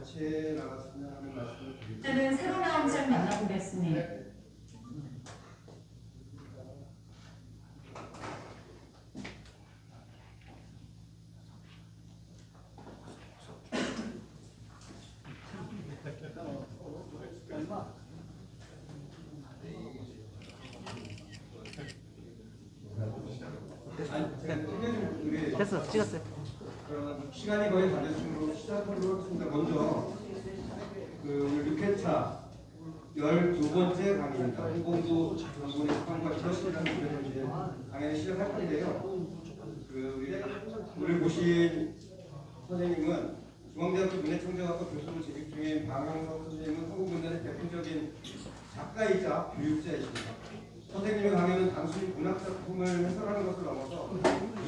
같이 나갔으면 하는 말씀을 드립니다. 저는 새로 나온 책 만나보겠습니다. 네. 됐어, 찍었어요. 시간이 거의 다 됐으므로 시작하도록 하겠습니다. 먼저 오늘 6회차 12번째 강의입니다. 홍봉도 장군의 사관과 지도실이라는 주제로 이제 강의를 시작할 건데요. 오늘 모신 선생님은 중앙대학교 문해창작학과 교수로 재직 중인 박영석 선생님은 한국문단의 대표적인 작가이자 교육자이십니다. 선생님의 강의는 단순히 문학작품을 해설하는 것을 넘어서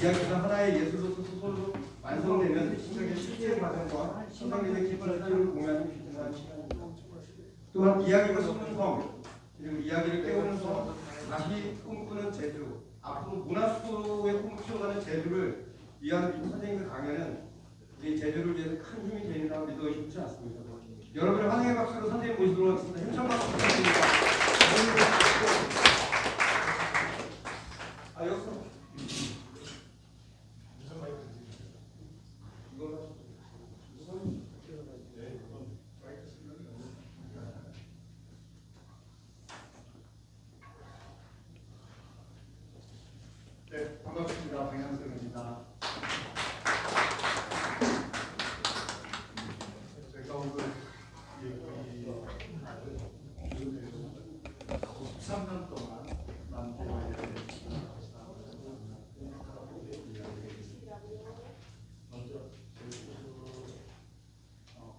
이야기가 하나의 예술로서 소설로 완성되는 시작의 실제 과정과 선생님의 깊은 사유를 공유하는 귀중한 시간입니다. 또한 이야기가 속는성, 그리고 이야기를 깨우면서 다시 꿈꾸는 재주, 앞으로 문화수도의 꿈을 키워가는 재주를 위한 선생님의 강연은 이 재주를 위해서 큰 힘이 되리라 믿어 쉽지 않습니다. 여러분의 환영의 박수로 선생님 모시도록 하겠습니다. 힘찬 박수 부탁드립니다. 여기서 네, 반갑습니다. 방향석입니다. 제가 오늘 13년 동안 만들어야 될 먼저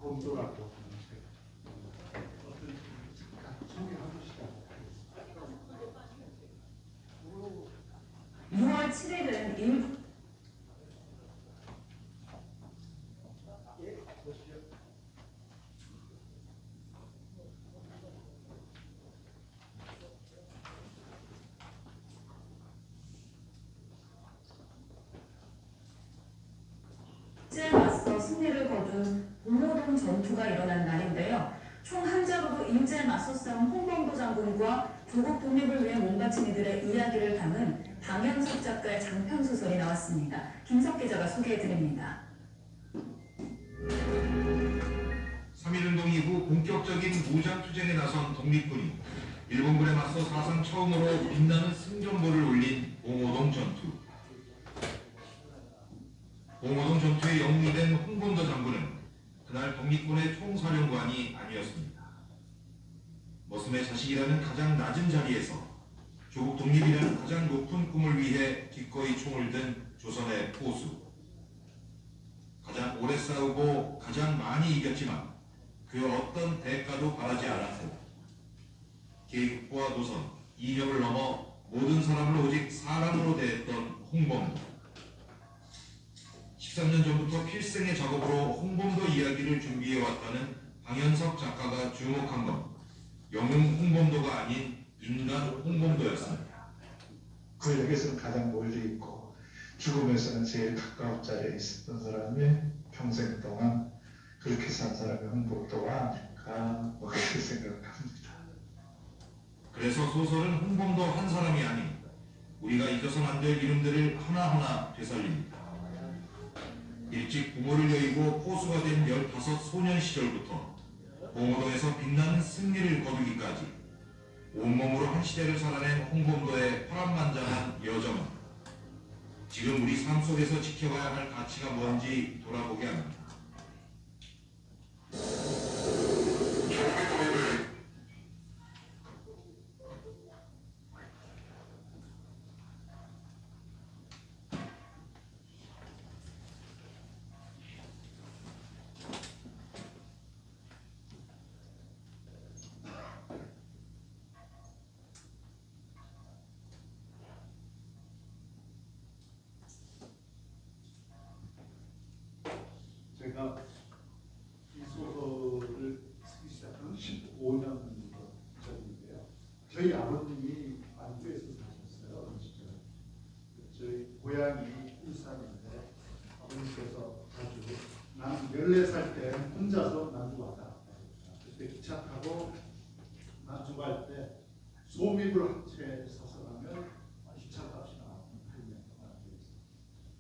봄도라고 하는 책 어떤 잠깐 소개하고 시작할게요. 6월 7일은 일부 에 맞서 승리를 거둔 봉오동 전투가 일어난 날인데요. 총 한 자루로 임자에 맞서 싸운 홍범도 장군과 조국 독립을 위해 몸바친 이들의 이야기를 담은 방현석 작가의 장편 소설이 나왔습니다. 김석 기자가 소개해드립니다. 3.1운동 이후 본격적인 무장투쟁에 나선 독립군이 일본군에 맞서 사상 처음으로 빛나는 승전보를 올린 봉오동 전투. 봉오동 전투의 영웅이 된 홍범도 장군은 그날 독립군의 총사령관이 아니었습니다. 머슴의 자식이라는 가장 낮은 자리에서 조국 독립이라는 가장 높은 꿈을 위해 기꺼이 총을 든 조선의 포수. 가장 오래 싸우고 가장 많이 이겼지만 그 어떤 대가도 바라지 않았고 계급과 노선, 이념을 넘어 모든 사람을 오직 사람으로 대했던 홍범도. 13년 전부터 필생의 작업으로 홍범도 이야기를 준비해왔다는 방현석 작가가 주목한 건 영웅 홍범도가 아닌 인간 홍범도였습니다. 구역에서는 가장 멀리 있고 죽음에서는 제일 가까운 자리에 있었던 사람이 평생 동안 그렇게 산 사람이 홍범도가 아닐까 그렇게 생각합니다. 그래서 소설은 홍범도 한 사람이 아닌 우리가 잊어서는 안 될 이름들을 하나하나 되살립니다. 일찍 부모를 여의고 포수가 된 15 소년 시절부터 봉오동에서 빛나는 승리를 거두기까지 온몸으로 한 시대를 살아낸 홍범도의 파란만장한 여정은 지금 우리 삶 속에서 지켜가야 할 가치가 뭔지 돌아보게 합니다. 제가 이 소설을 쓰기 시작한 15년 전인데요. 저희 아버님이 안주에서 사셨어요. 어느 시절. 저희 고향이 일산인데 아버님께서 자주 나는 14살 때 혼자서 만주 왔다 갔다 합니다. 그때 기차 타고 만주 갈 때 소미불 한 채 사서 가면 기차 값이 나왔던 8년 만주에서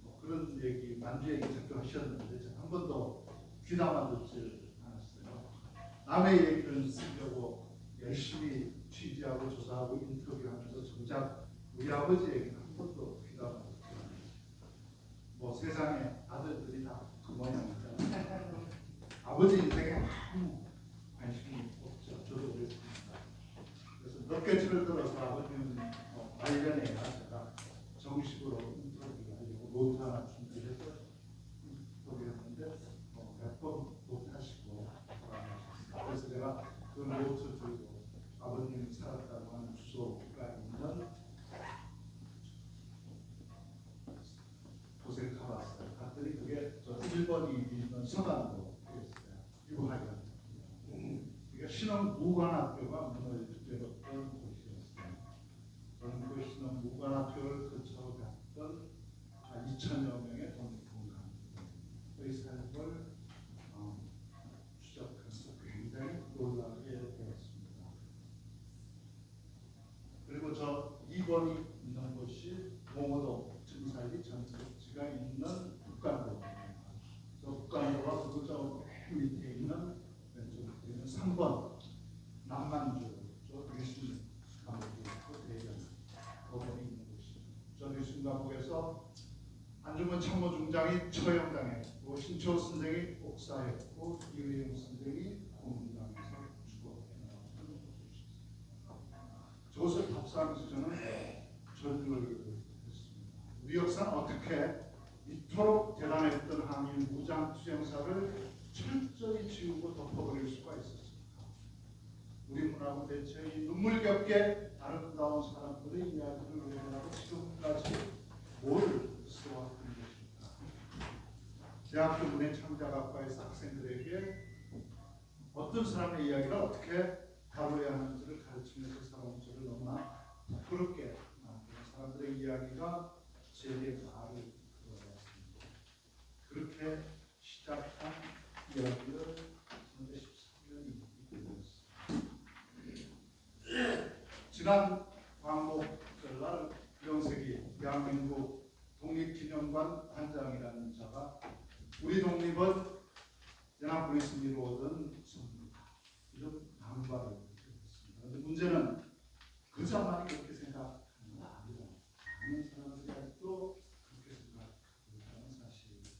뭐 그런 얘기 만주 얘기 자꾸 하셨는데 제가 한 번도 귀담아 듣질 않았어요. 남의 얘기를 쓰려고 열심히 취재하고 조사하고 인터뷰하면서 정작 우리 아버지 얘기는 한 번도 귀담아 듣지 않았어요. 뭐 세상에 아들들이 다 그 모양이잖아요. 아버지 인생에 아무 관심이 없죠. 저도 그랬습니다. 그래서 몇 개월을 들어서 아버님 관련해야 제가 정식으로 인터뷰하려고 노트 하나 준비해서 인터뷰했는데 몇 번 못하시고 돌아가셨습니다. 그래서 제가 그 노트 들고 아버님이 살았다고 하는 주소가 있는 곳에 가봤어요. 갔더니 그게 저 1번이 있는 서간도였어요. 유학원. 그게 신흥 무관학교가 무너졌던 곳이었어요. 저는 그 신흥 무관학교를 근처로 갔던 2천여 명의 독립군관 의 삶을 추적해서 굉장히 놀라게 되었습니다. 그리고 저 2번이 있는 곳이 봉오동 증살리 전국지가 있는 북간도입니다. 저 북간도가 그저 밑에 있는 왼쪽 밑에 있는 3번 남만주 저 유신 감옥이 있고 대전 거기에 있는 곳이죠. 저 유신 감옥에서 안중근 참모중장이 처형당했고 신초 선생이 옥사했고 이회영 선생이 고문당해서 죽었던 곳이었습니다. 저것을 답사하면서 저는 전율을 했습니다. 우리 역사는 어떻게 이토록 대단했던 한일 무장 투쟁사를 철저히 지우고 덮어버릴 수가 있었습니까? 우리 문화는 대체 이 눈물겹게 아름다운 사람들의 이야기를 외면하고 지금까지 뭘 써왔던 것입니까? 대학교 문해창작학과에서 학생들에게 어떤 사람의 이야기를 어떻게 다뤄야 하는지를 가르치면서 살아온 저를 너무나 부끄럽게 만드는 사람들의 이야기가 제게 말을 들어왔습니다. 그렇게 시작한 이야기를 1913년이 이끌었습니다. 지난 광복절날 명색이 대한민국 독립기념관 관장이라는 자가 우리 독립은 연합군의 승리로 얻은 선물이다. 이런 반발을 했습니다. 그런데 문제는 그 자만이 그렇게 생각하는 건 아니다. 많은 사람들이 또 그렇게 생각하고 있다는 사실입니다.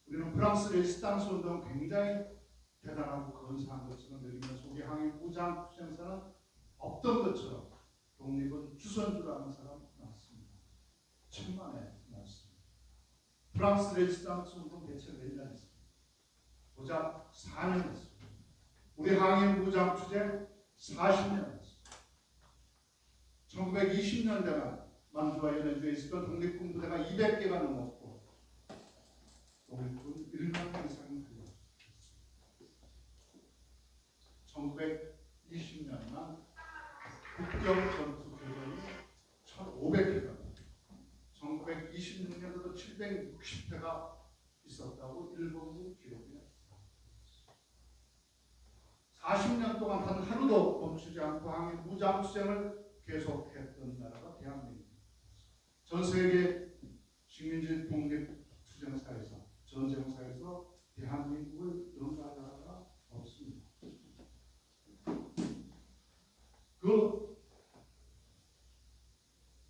우리는 프랑스 레지스탕스 운동 굉장히 대단하고 건사한 것처럼 여기면서 우리 항일 무장 투쟁사는 없던 것처럼 독립은 주선주라는 사람 많습니다. 천만에 많습니다. 프랑스 레지스탕스 운동 대체 몇 년 했습니까? 고작 4년 했습니다. 우리 항일 무장 투쟁 40년 했습니다. 1920년대만 만주와 연해주에 있었던 독립군 부대가 200개가 넘었고 독립군 1만 명 이상이 들어왔습니다. 1920년만 국경 전투 교전이 1,500개가 1926년에도 760회가 있었다고 일본군 기록에 40년 동안 단 하루도 멈추지 않고 항일 무장 투쟁을 계속했던 나라가 대한민국. 전 세계 식민지 독립 투쟁사에서 전쟁사에서 대한민국을 능가한 나라가 없습니다. 그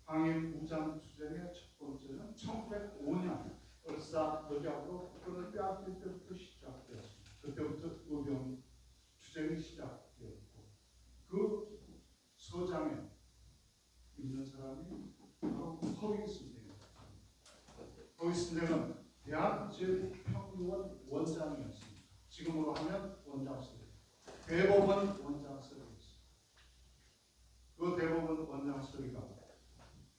항일 무장 투쟁의 첫 번째는 1905년 을사늑약으로 국권을 빼앗길 때부터 시작되었습니다. 그때부터 의병 투쟁이 시작되었고 그 서장에 있는 사람이 바로 허위 선생입니다. 허위 선생은 대한제일평의원 원장이었습니다. 지금으로 하면 원장설. 대법원 원장설이었습니다. 그 대법원 원장설이가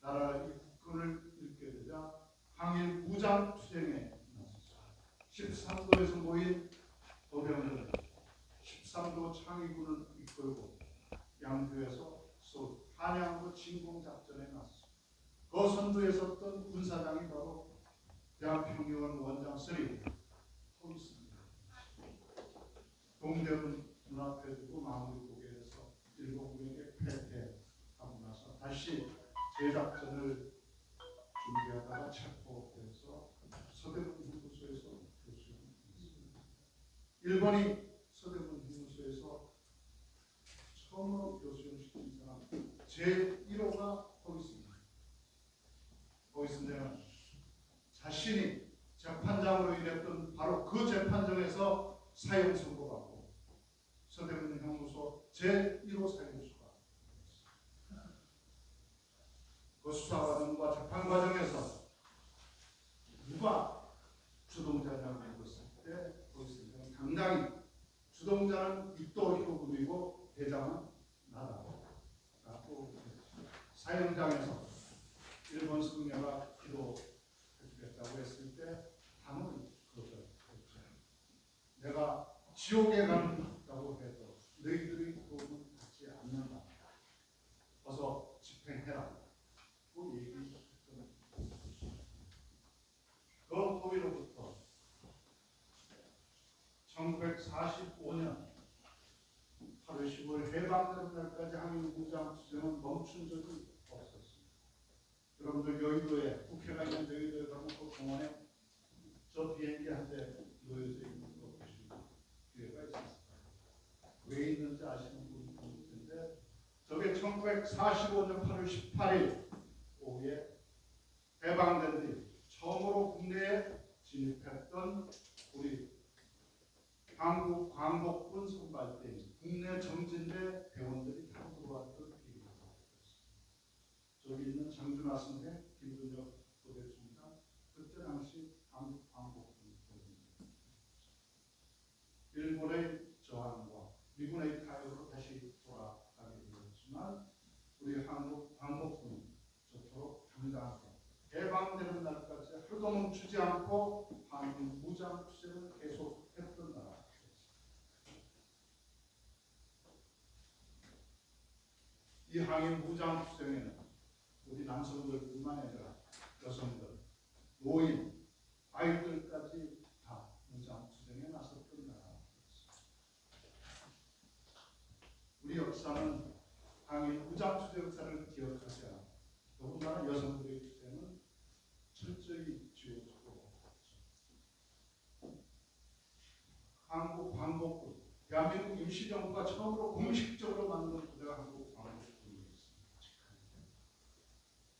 나라의 국권을 잃게 되자 항일 무장 투쟁에 나섰습니다. 13도에서 모인 어병들은 13도 창의군을 이끌고 양주에서 한양으로 진공작전에 나섰습니다. 그 선두에 섰던 군사장이 바로 대한평의원 원장 서리 허위선생입니다. 동대문 눈앞에 두고 마무리 보게해서 일본군에게 패퇴하고 나서 다시 재작전을 준비하다가 체포돼서 서대문 훈구소에서 교수했습니다. 일본이 서대문 훈구소에서 처음으로 교수시킨 사람 제1호가 거기 있습니다. 거기서 내가 자신이 재판장으로 일했던 바로 그 재판정에서 사형 선고받고 서대문 형무소 제1호 사형수가 그 수사 과정과 재판 과정에서 누가 주동자냐고 물었을 때 거기서 당당히 주동자는 이토 히로부미고 대장은 나다 라고 사형장에서 일본 승려가 기도해주겠다고 했을 때 당은 그것을 내가 지옥에 간다고 해도 너희들이 도움을 받지 않는다. 어서 집행해라. 그 얘기했던 그 후로부터 1945년 8월 15일 해방되는 날까지 한일 무장 투쟁은 멈춘 적이 없었습니다. 여러분들 여의도에 국회가 있는 여의도에 가면 그 공원에 저 비행기 한 대 놓여져 있는 거 보시면 기회가 있었습니다. 왜 있는지 아시는 분이 있을 텐데 저게 1945년 8월 18일 오후에 해방된 뒤 처음으로 국내에 진입했던 우리 한국 광복군 선발대인 국내 정진대 대원들이 다 들어왔던 길입니다. 저기 있는 장준하 선생, 김준혁 부대총장, 그때 당시 한국 광복군 대원입니다. 일본의 저항과 미군의 타협으로 다시 돌아가게 되었지만 우리 한국 광복군은 저토록 당당하게 해방되는 날까지 하루도 멈추지 않고 한국 무장 투쟁을 계속했던 나라. 이 항일 무장 투쟁에는 우리 남성들뿐만 아니라 여성들, 노인, 아이들까지 다 무장 투쟁에 나섰던 나라입니다. 우리 역사는 항일 무장 투쟁 역사를 기억하지 않아. 더군다나 여성들의 투쟁은 철저히 지워지고 한국 광복군, 대한민국 임시정부가 처음으로 공식적으로 만든 부대가 한국 광복군이었습니다.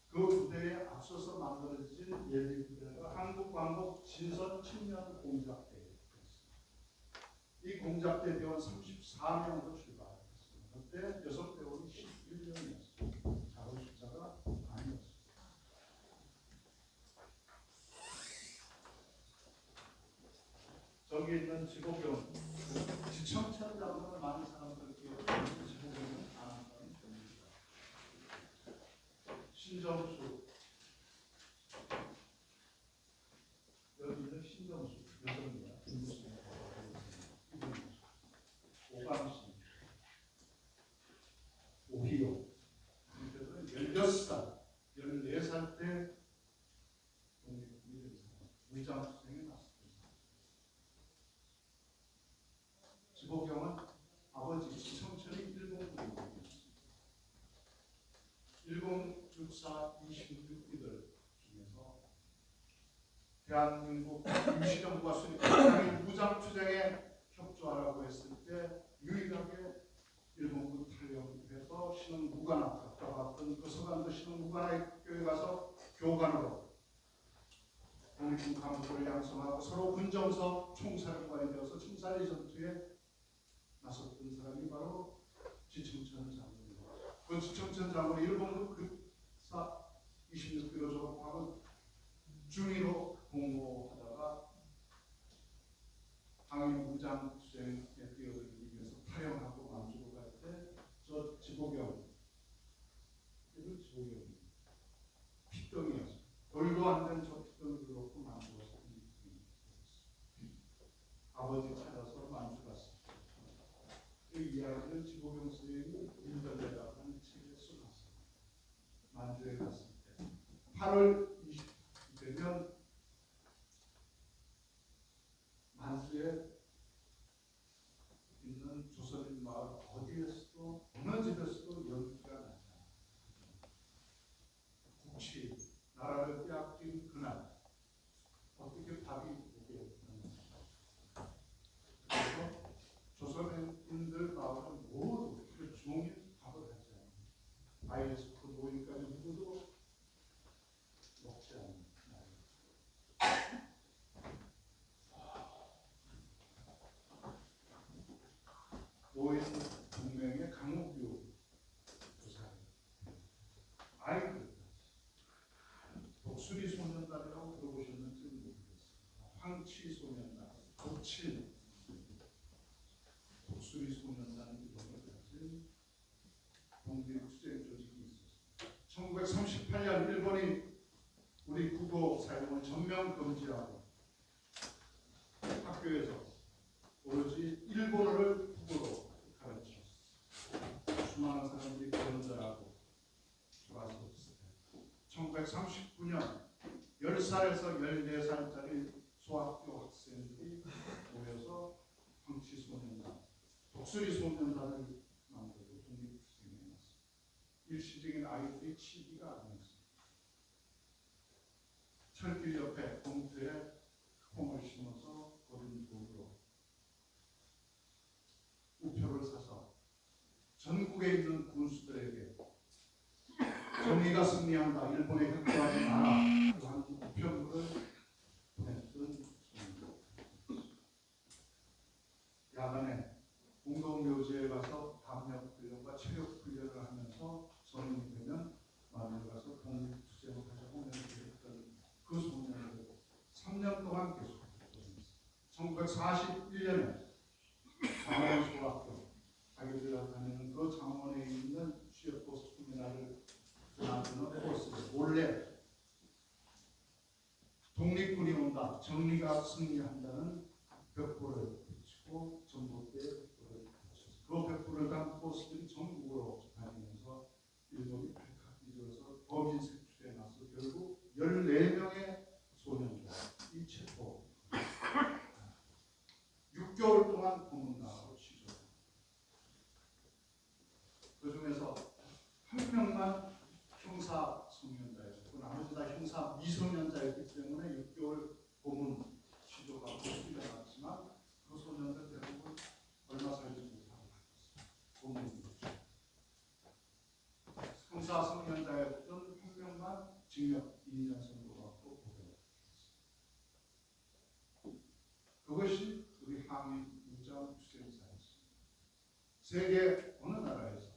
그 부대에 앞서서 만들어진 예비 부대가 한국 광복 진선 청년 공작대였습니다. 이 공작대 대원 34명으로 출발했습니다. 그때 여성 대원이 11명이었습니다. 작은 숫자가 아니었습니다. 저기 있는 지복경, 지청천 장군을 많은 사람들이 기억하는 지복경은 아는 사람이 됩니다. 신정수, 여기 있는 신정수, 여성입니다. 오감씨, 오희용, 이들은 16살, 14살 때 독립군이 된 사람, 무장투쟁에 나섰습니다. 지복경은 아버지 지청천이 일본군이었습니다. 일본 육사 26기들 중에서 대한민국 임시정부가 수립한 무장투쟁에 협조하라고 했을 때 유일하게 일본군 탈영해서 신흥무관학 갔다 왔던 그 서간도 신흥무관학교에 가서 교관으로 독립군 간부를 양성하고 서로 군정서 총사령관이 되어서 청산리 전투에 나섰던 사람이 바로 지청천 장군입니다. 그 지청천 장군이 일본군 급사 26기로 졸업하고 중위로 공모하다가 항일 무장 투쟁에 뛰어들기 위해서 탈영하고 만주로 갈 때 저 지복경, 이건 지복경이 핏덩이였어요. 돌도 안 된 저 핏덩이를 놓고 만주가 아버지 찾아서 만주 갔습니다. 이 이야기를 지복경 선생님이 인별내라는 책에 써놨습니다. 만주에 갔을 때 8월 20일 되면 만주에 1939년 10살에서 14살짜리 소학교 학생들이 모여서 황치소년단, 독수리소년단을 만들고 독립투쟁에 나섰습니다. 일시적인 아이들이 치기가 아니었습니다. 철길 옆에 공터에 콩을 심어서 거둔 돈으로 우표를 사서 전국에 있는 군수들에게 정의가 승리한다, 일본에 협조하지 마라 하는 우편물을 보냈던 야간에 공동묘지에 가서 담력 훈련과 체력 훈련을 하면서 성인이 되면 마을에 가서 독립투쟁을 하자고 맹세했던 그 소년을 3년 동안 계속했습니다. 1941년에 장원소학교, 자기들이 다니는 그 장원에 있는 취업버스 터미널을 나누는 버스를 몰래 독립군이 온다, 정리가 승리한다는 벽보를 붙이고 전봇대에 벽보를 붙였습니다. 그 벽보를 단 버스들이 전국으로 다니면서 일본이 발칵 뒤져서 범인 색출에 나서 결국 14명의 소년들이 체포 6개월 동안 고문당하고 취조합니다. 그 중에서 한 명만 형사 성년자였고 나머지 다 형사 미성년자였기 때문에 6개월 고문 취조가 풀려났지만 그 소년들 대부분 얼마 살지 못하고 고문 형사 성년자였던 한 명만 징역 2년 선고받고 보도했습니다. 그것이 우리 항일 무장 투쟁사였습니다. 세계 어느 나라에서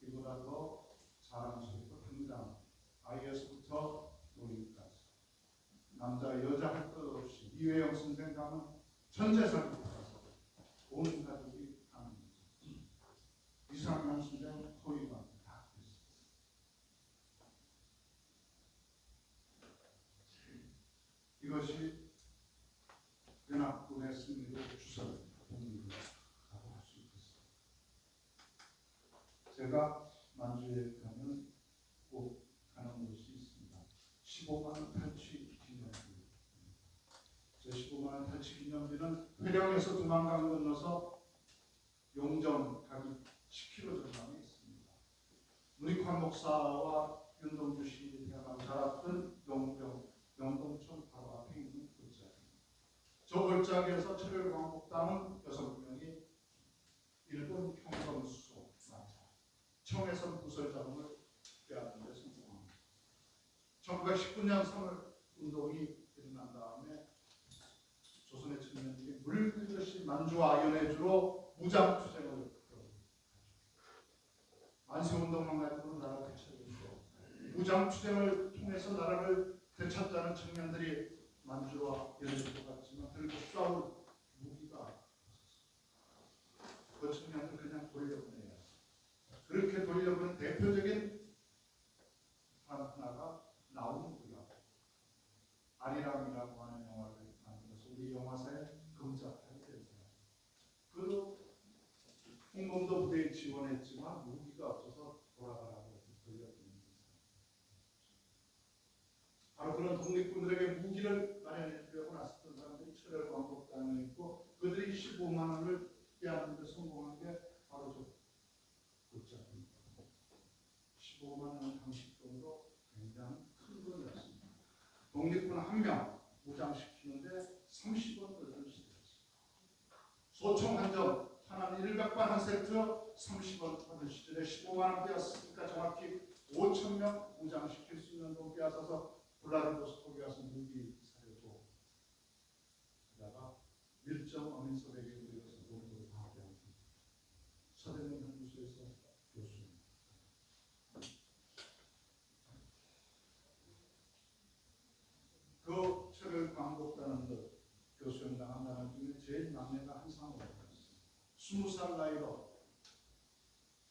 이보다 더 사랑스럽고 당당 아이에서부터 노인까지 남자 여자 할 것 없이 이회영 선생 가면 전 재산을 팔아서 온 가족이 합니다. 이상남 선생 허위만 다 했습니다. 이것이 연합군의 승리의 주선 독립이라고 할 수 있겠습니다. 제가 만주에 가면 꼭 가는 곳이 있습니다. 15만 원 탈취 기념비. 제 15만 원 탈취 기념비는 회령에서 두만강 건너서 용정 가기 10km 전방에 있습니다. 문익환 목사와 윤동주 시대가 자랐던 영동촌 바로 앞에 있는 골짜기입니다. 저 골짜기에서 철혈광복당은 6명이 일본 평범수소 청해선 부설자금을 빼앗는 데 성공합니다. 1919년 3월 운동이 일어난 다음에 조선의 청년들이 물들듯이 만주와 연해주로 무장투쟁을 만세운동만 가지고는 나라를 되찾을 수 없다. 무장투쟁을 통해서 나라를 되찾자는 청년들이 만주와 연해주로 갔지만 결국 싸울 무기가 없었습니다. 그 청년들 그냥 돌려보내야 그렇게 돌려보는 대표적인 하나가 나우무구야. 아리랑이라고 하는 영화를 만들어서 우리 영화사에 금작하게 된 사람. 그도 홍범도 부대에 지원했지만 무기가 없어서 돌아가라고 돌려보내는 사람. 바로 그런 독립군들에게 무기를 마련해주려고 나섰던 사람들이 철혈광복당에 있고 그들이 15만 원을 빼앗는 데 성공한 게 바로 저 골짜기입니다. 15만 원 당시돈으로 굉장히 큰 돈이었습니다. 독립군 한 명 무장시키는데 30원 들을 시대였습니다. 소총 한 점, 탄환 100발 한 세트 30원 받을 시절에 15만 원 빼앗으니까 정확히 5,000명 무장시킬 수 있는 돈 빼앗아서 블라디보스토크에 가서 무기 사려고 그러다가 밀정 어민섭에게 들여서 돈을 다 빼앗습니다. 서대문 연구소에서 교수입니다. 그 철을 광복다는 것 교수연당한 나라 중에 제일 막내가 한상호가 있었습니다. 20살 나이로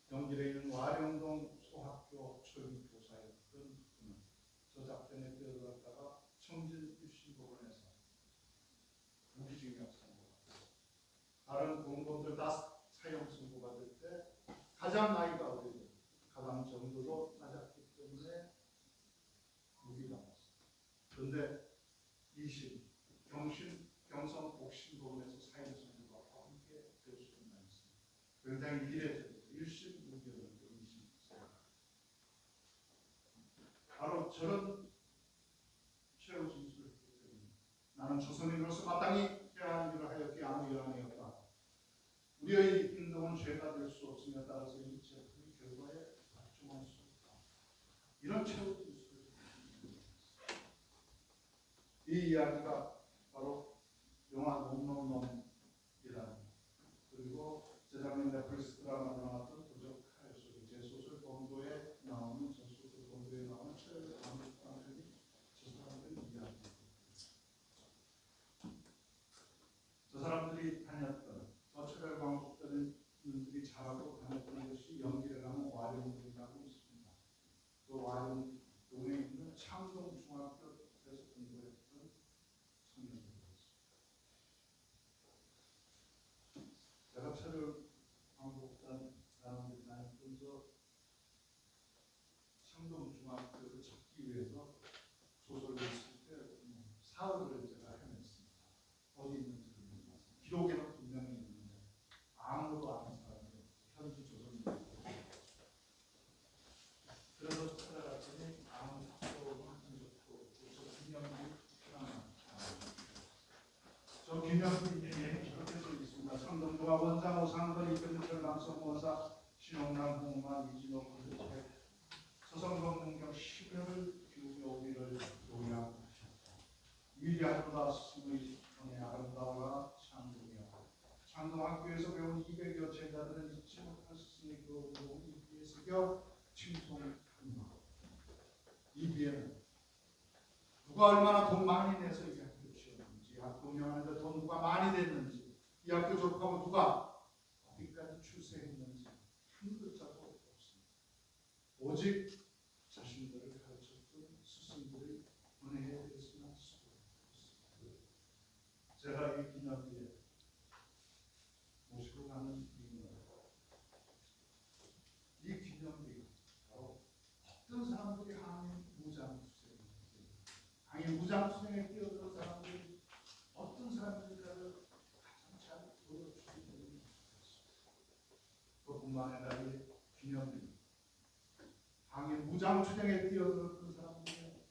경기도에 있는 와룡동 소학교 철교사였던 그는 저 작전에 들어갔다가 청진 입시법원에서 무기징역 선고받았습니다. 다른 공범들 다 사형 선고받을 때 가장 나이가 어리고 가장 정도도 낮았기 때문에 굉장히 이례적이죠. 일심무견을 의심했어요. 바로 저런 최후 진술을 했기 때문에 나는 조선인으로서 마땅히 해야 할 일을 하였기에 아무 여한이 없다. 우리의 행동은 죄가 될 수 없으며 따라서 이 제품의 결과에 집중할 수 없다. 이런 최후 진술을 했습니다. 이 이야기가 바로 영화 놈놈놈이라는 그리고 재작년 넷플릭스 드라마에 나왔던 도적 칼 속의 제 소설 범도에 나오는 저 소설 범도에 나오는 최후의 남편이 저 사람들의 이야기입니다. 저 사람들이 다녔던 서철의 광복들이 잘하고 다녔던 것이 연기를 하는 와룡동이라고 있습니다. 그 와룡동에 있는 창동중학교에서 공부했던 청년들이었습니다. 제가 철을 광복단라는 데 다녔던 저 창동중학교를 찾기 위해서 소설을 쓸 때 사흘을 제가 헤맸습니다. 어디 있는지를 몰라서. 기록에는 분명히 있는데 아무도 아는 사람이 현지 조선인들. 그래서 찾아갔더니 아무 학교도 한 적도 없고 저 김영기 저 김영기 이름이 이렇게 써 있습니다. 청동도가 원장 오상건 이근철 남성원사 신홍남 홍만 이진호 군대체 서성건 문경 10여를 규묘비를 요양하셨다. 위대하도다 스승의 전에 아름다워라 창동이여. 창동학교에서 배운 200여 제자들은 잊지 못할 스승의 그 몸이 이비에 새겨 칭송한다. 이비에는 누가 얼마나 돈 많이 내서 이 학교를 지었는지, 학교 운영하는데 돈 누가 많이 냈는지, 이 학교 졸업하고 누가 거기까지 출세했는지 한 글자도 없습니다. 오직 자신들을 가르쳤던 스승들의 은혜에 대해서만 쓰고 있습니다. 제가 이 기념비에 모시고 가는 이유는 이 기념비가 바로 어떤 사람들이 항해 무장투쟁에 뛰어든 사람들이 어떤 사람들인가를 가장 잘 보여주기 때문에 그뿐만 아니라 이 기념비 항해 무장투쟁에 뛰어들었던 사람들의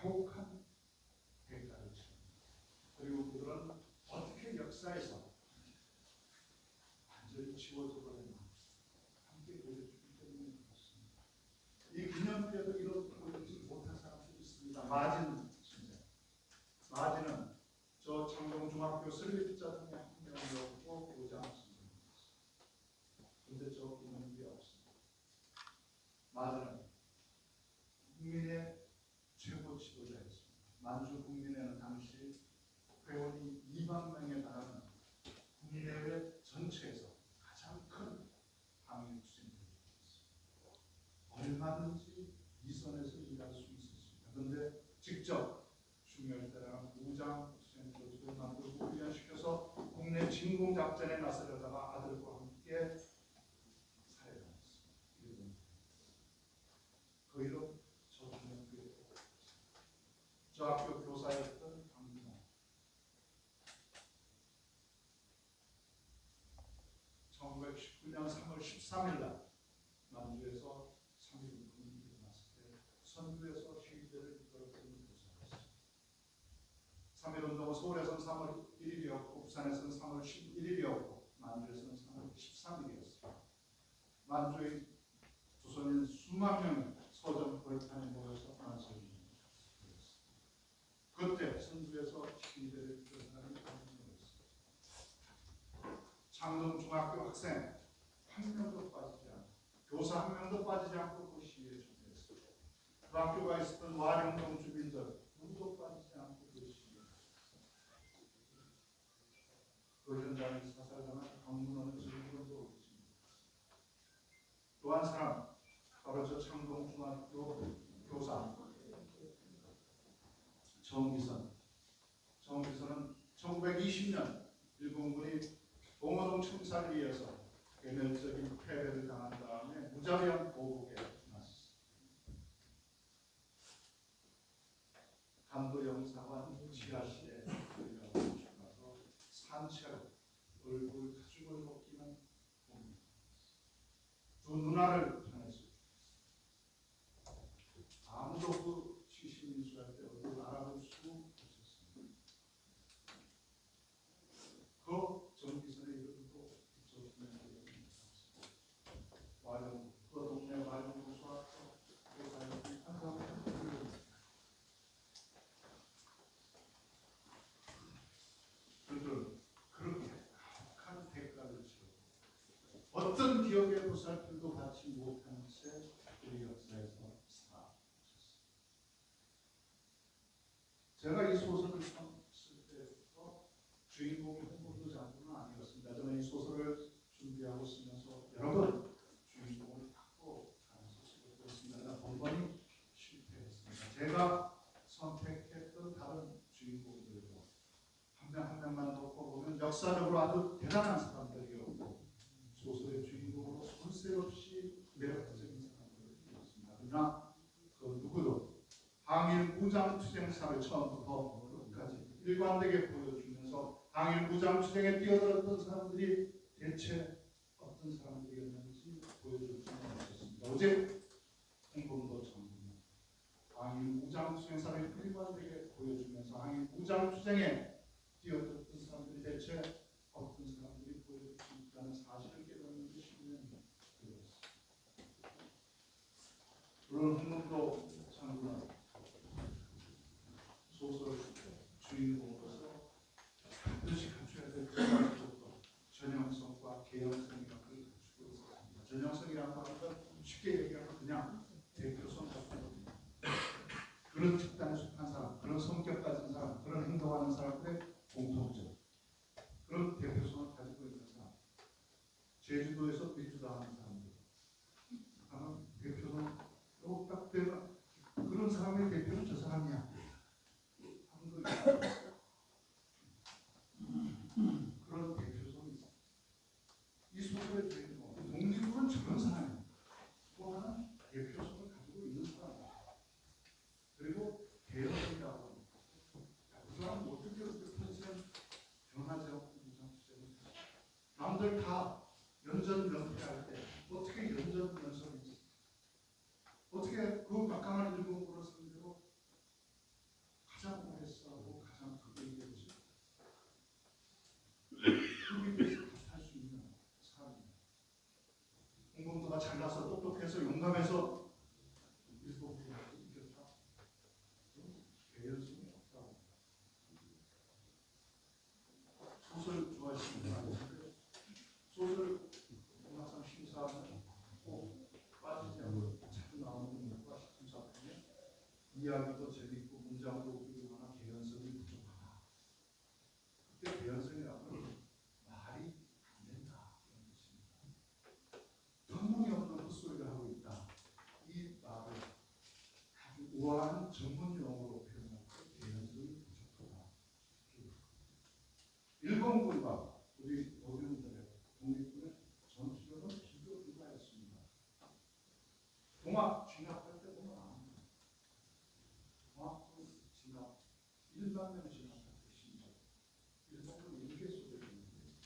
가혹한 대가를 치릅니다. 그리고 그들은 어떻게 역사에서 완전히 지워져 버렸나 함께 보여주기 때문에 그렇습니다. 이 기념비에도 이런 보여주지 못한 사람들이 있습니다. 마지는 저 창동중학교 슬립자 중에 한 명이었고 교장 선생님이었습니다. 근데 저 기념비에 없습니다. 마지는 국민의 최고 지도자였습니다. 만주 국민회는 당시 회원이 2만 명에 달하는 국민회회 전체에서 가장 큰 항일 투쟁들이었습니다. 얼마든지 이 선에서 일할 수 있었습니다. 그런데 직접 중열대랑 무장 투쟁들을 만들고 훈련시켜서 국내 진공 작전에 나서려다가 아들과 함께 살해당했습니다. 그 이름 저 기념비에 저 학교 교사였던 강민호 1919년 3월 13일 날 만주에서 3.1운동이 일어났을 때 선두에서 시위대를 이끌었던 교사였습니다. 3.1운동은 서울에서는 3월 1일이었고 부산에서는 3월 11일이었고 만주에서는 3월 13일이었습니다. 만주의 조선인 수만 명이 서점 벌판에 모여서 만세를 했습니다. 그때 선두에서 시위대를 이끌은 사람이 강민호였습니다. 창동중학교 학생 한 명도 빠지지 않고 교사 한 명도 빠지지 않고 그 시위에 참여했습니다. 그 학교가 있었던 와룡동 주민들 누구도 빠지지 않고 그 시위에 그 현장에서 사살당한 강문호는 지금도 있습니다. 또 한 사람 바로 저 창동중학교 교사 정기선은 1920년 일본군이 봉오동 청산리에서 개멸적인 패배를 당한 다음에 무자비한 보복에 나섰습니다. 간도 영사관 지하실에 들어가서 산채로 얼굴 가죽을 벗기는 그 누나를 전했어요. 아무도 그 70인수할 때 얼굴을 알아볼 수 없었습니다. 그 전기선에 이름도 있었으면 와룡, 그 동네 와룡고수와 교사였던 한가운데 그들 그렇게 가혹한 대가를 치르고 어떤 기억의 보살필도 받지 못한 채 우리 역사에서 사라졌습니다. 제가 이 소설을 처음 쓸 때부터 주인공이 홍범도 장군은 아니었습니다. 저는 이 소설을 준비하고 쓰면서 여러 번 주인공을 바꿔 가면서 쓰고 번번이 실패했습니다. 제가 선택했던 다른 주인공들도 한 명 한 명만 놓고 보면 역사적으로 아주 대단한 사람들이었고 소설의 주인공으로 손색 없이 매력적인 사람들이었습니다. 그러나 그 누구도 항일 무장투쟁사를 처음부터 끝까지 일관되게 보여주면서 항일 무장투쟁에 뛰어들었던 사람들이 대체 어떤 사람들이었는지 보여줄 수는 없었습니다. 오직 홍범도 장군은 항일 무장투쟁사를 일관되게 보여주면서 항일 무장투쟁에 뛰어들었던 사람들이 대체 어떤 사람들이 보여줄 수 있다는 사실을 깨닫는 게 10년 되었습니다. 그런 홍범도 장군은 소설 주인공으로서 반드시 갖춰야 될 것도 전형성과 개연성이라는 걸 갖추고 있습니다. 전형성이라는 건 쉽게 얘기하면 그냥 대표성 같은 겁니다. 그런 집단에 속한 사람, 그런 성격 가진 사람, 그런 행동하는 사람들의 공통점, 그런 대표성을 가지고 있는 사람, 제주도에서 밀주당하는 사람들, 하는 대표성 딱 되면 그런 사람의 대표는 저 사람이야 하는 거 그런 대표성이 있어요. 이 소설의 주인공 독립은 저런 사람이에요. 또 하나는 대표성을 가지고 있는 사람이에요. 그리고 개혁이라고 합니다. 그 사람은 어떻게 그렇게 평생 변하지 않고 무장투쟁을 남들 다 연전연패할 때 어떻게 연전연설이지? 어떻게 그 막강한 일본군을 상대로 가장 오래 싸우고 가장 크게 이겼지? 그 위에서 할 수 있는 사람입니다. 홍범도가 잘나서 똑똑해서 용감해서 일본군을 이겼다. 개연성이 없다고. 소설 좋아하시는 분 소설 항상 심사하면 꼭 빠지지 않고 자주 나오는 문구가 심사하면 이야기도 재밌고 문장도 웃기고 하나 개연성이 부족하다. 그때 개연성이라는 건 말이 안 된다 이런 뜻입니다. 전문이 없는 헛소리를 하고 있다. 이 말을 아주 우아한 전문 용어로 표현할 때 개연성이 부족하다. 일본군과 우리 어린이들의 독립군의 전투력은 비교불가했습니다. 동학 진압할 때 보면 압니다. 동학군 진압 1만 명 진압할 때 심지어 일본군 일개 소리를 했는데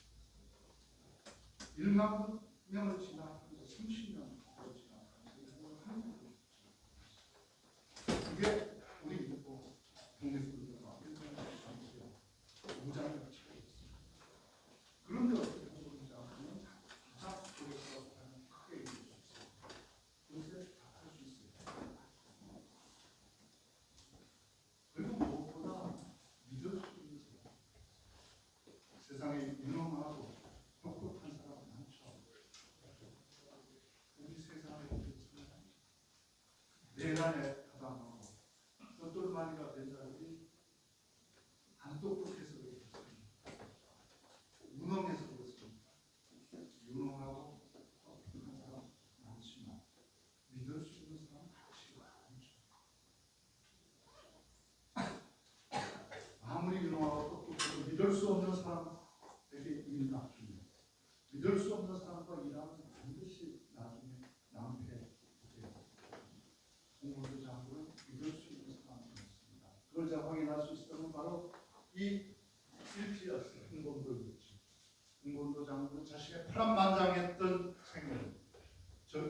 1만 명을 진압하면서 30년 더 진압하면서 일본을 한국으로 이게 우리 일본 독립군들과 일본의 전투력 무장력 차이였습니다. 그런데 어떻게 홍범도 장군은 가장 소리가 크게 이길 수 있어요. 그것에 답할 수 있어요. 그리고 무엇보다 믿을 수 있는 사람. 세상에 유능하고 똑똑한 사람은 많죠. 우리 세상에 내란에 가담하고 똘똘마니가 된 자들이 안 똑똑해서 그렇습니다. 무능해서 그렇습니다. 유능하고 똑똑한 사람 많지만 믿을 수 있는 사람 많지가 않죠. 아무리 유능하고 똑똑해도 믿을 수 없는 사람에게 일 맡깁니다. 믿을 수 없는 사람과 일하면 반드시 나중에 낭패해요. 홍범도 장군은 믿을 수 있는 사람이었습니다. 그걸 제가 확인할 수 있었던 바로 이 일지였어요. 홍범도 일지. 홍범도 장군은 자신의 파란만장했던 생애를 저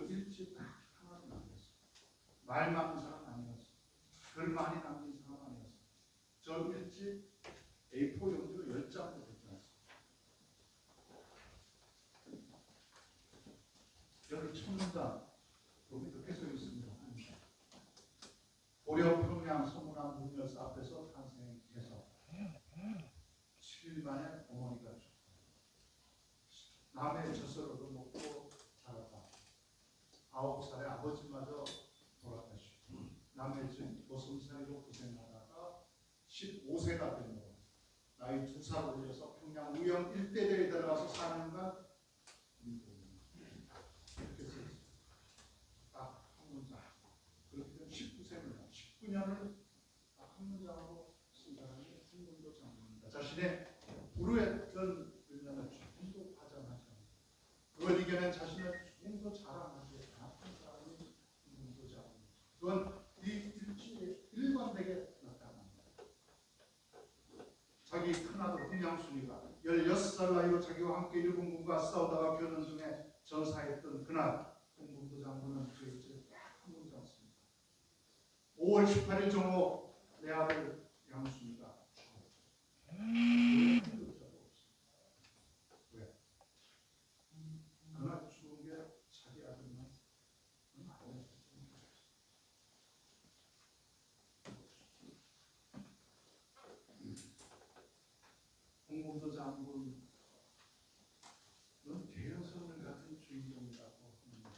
천문단 여기 이렇게 써 있습니다. 고려 평양 서문안 문열사 앞에서 탄생해서 7일 만에 어머니가 죽고 남의 젖을 먹고 자랐다. 9살에 아버지마저 돌아가시고 남의 집 모성살이로 고생하다가 15세가 된 거. 나이 2살 올려서 평양 우영 일대대에 들어가서 4년간 이렇게 써 있어요. 딱 한 문장. 그렇게 되면 19세입니다. 19년을 딱 한 문장으로 쓴 사람이 홍범도 장군입니다. 자신의 불우했던 일년을 조금도 과장하지 않고 그걸 이겨낸 자신을 조금도 자랑하지 않았던 사람이 홍범도 장군입니다. 그건 이 일지에 일관되게 나타납니다. 자기 큰아들 홍양순이가 16살 나이로 자기와 함께 일본군과 싸우다가 교전 중에 전사했던 그날 홍범도 장군은 그 일지를 딱 한 문장 씁니다. 5월 18일 정오 내 아들 양순이가 왜? 그날 죽은 게 자기 아들만 아니었어요. 홍범도 장군은 대여성을 가진 주인공이라고 하는 것입니다.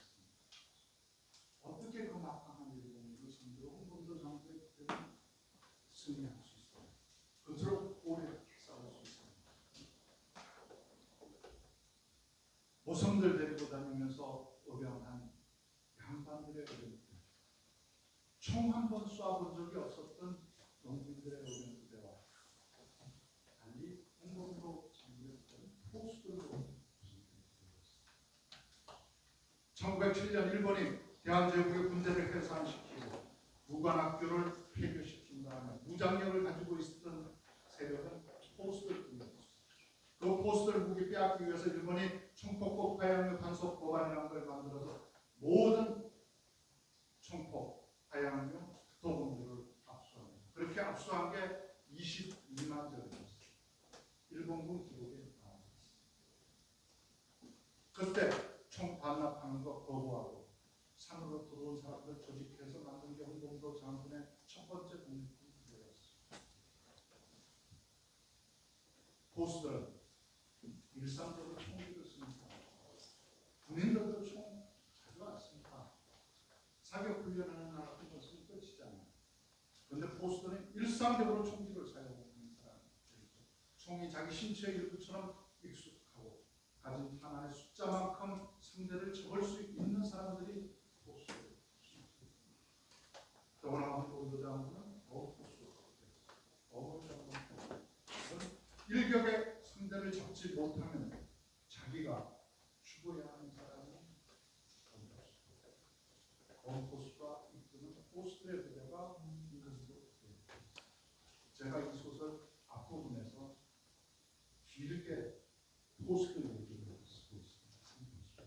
어떻게 그 막강한 일본을 상대로 홍범도 장군의 그때는 승리할 수 있어요. 그토록 오래 싸울 수 있습니다. 모성들 데리고 다니면서 의병한 양반들의 의병, 총 한 번 쏴본 적이 없었던 농민들의 의병 부대와 달리 홍범도 장군의 포수들로 1907년 일본이 대한제국의 군대를 해산시키고 무관학교를 폐교시킨 다음에 무장력을 가지고 있었던 세력은 포수들뿐이었습니다. 그 포수들 무기 빼앗기 위해서 일본이 총폭법 하향류 단속 법안이라는 걸 만들어서 모든 총폭 하향류 도금들을 압수합니다. 그렇게 압수한 게 22만 정이었습니다. 일본군 기록에 나왔습니다. 그때 총 반납하는 거 거부하고 산으로 들어온 사람들 조직해서 만든 게 홍범도 장군의 첫 번째 독립군 부대였습니다. 보수들은 일상적으로 총기를 씁니다. 군인들도 총 가져왔습니다. 사격 훈련하는 나라 한 것은 끝이잖아요. 그런데 보수들은 일상적으로 총기를 사용하는 사람들이죠. 총이 자기 신체의 일부처럼 익숙하고 가진 탄환의 숫자만큼 상대를 접을 수 있는 사람들이 보수예요. 더구나 홍범도 장군은 일격에 상대를 잡지 못하면 자기가 죽어야 하는 사람은 보수가 이끄는 보수들의 부대가 홍범도 부대입니다. 제가 이 소설 앞부분에서 길게 포수들 얘기를 쓰고 있습니다.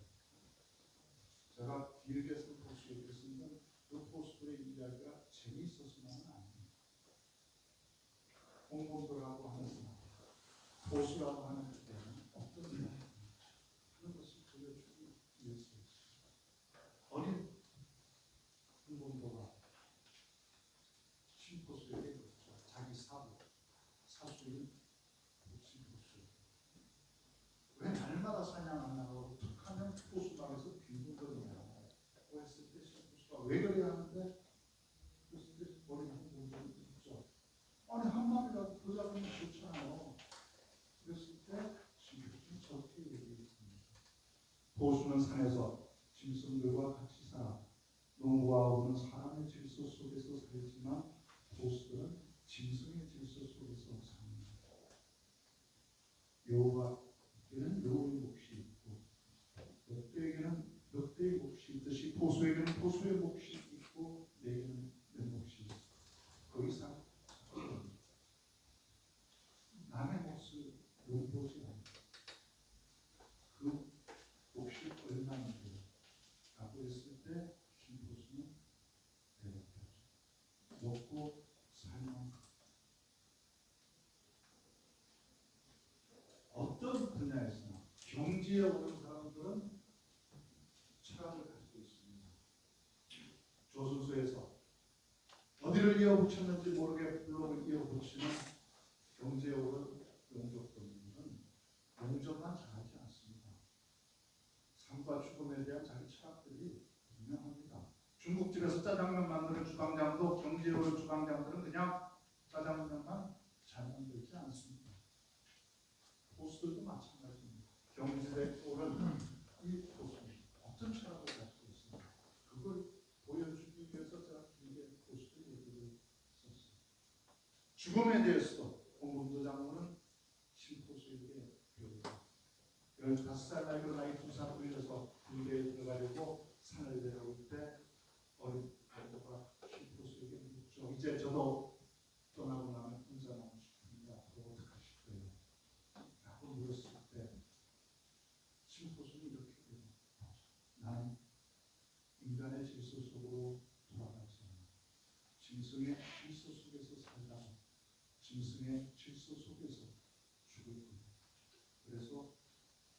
제가 길게 쓴 포수 얘기를 쓰면 그 포수들의 이야기가 재미있었으면 아닙니다. 홍범도라고 하는 사람, 포수라고 하는 그때는 어떤 이야기 하는 것을 보여주기 위해서였습니다. 어린 홍범도가 신포수에게 자기 사수인 신포수 왜 날마다 사냥 안 나가고 툭하면 포수방에서 빈둥거리냐고 했을 때 신포수가 왜 그래야 하는데 그랬을 때 어린 홍범도는 묻죠. 아니 한 마리라도 더 잡으면 좋잖아요. 그랬을 때 신포수는 저렇게 얘기했습니다. 포수는 산에서 짐승들과 같이 살아 농부하고는 사람의 질서 속에서 살지만 포수들은 짐승의 질서 속에서 삽니다. 여우에게는 여우의 몫이 있고 늑대에게는 늑대의 몫이 있듯이 포수에게는 포수의 몫이 있고 내게는 내 몫이 있어. 그 이상 남의 몫을 욕보지 않고 그 몫이 얼마인지 라고 했을 때 신포수는 대답하죠. 먹고 살만큼. 어떤 분야에서나 경지에 오른 사람들은 철학을 이어붙였는지 모르게 블록을 이어붙이는 경제적으로 용접법은 용접만 잘하지 않습니다. 삶과 죽음에 대한 자기 철학들이 분명합니다. 중국집에서 짜장면 만드는 주방장도 경제적으로 주방장들은 그냥 짜장면만 잘 만들지 않습니다. 보수들도 마찬가지입니다. 경제적으로는 이 보수는 어떤 철학을 가지고 있습니다. 그걸 보여주기 위해서 제가 길게 보수들 얘기를 썼어요. 죽음에 대해서도 홍범도 장군은 신포수에게 배웁니다. 15살 나이로 나이 2살 올려서 군대에 들어가려고 산을 내려올 때 어린 아이가 신포수에게 묻죠. 이제 저도 떠나고 나면 혼자 남으실 텐데 앞으로 어떡하실 거예요? 라고 물었을 때 신포수는 이렇게 됩니다. 나는 인간의 질서 속으로 돌아가지 않아. 짐승의 질서 속에서 살다가 짐승의 질서 속에서 죽을 거야. 그래서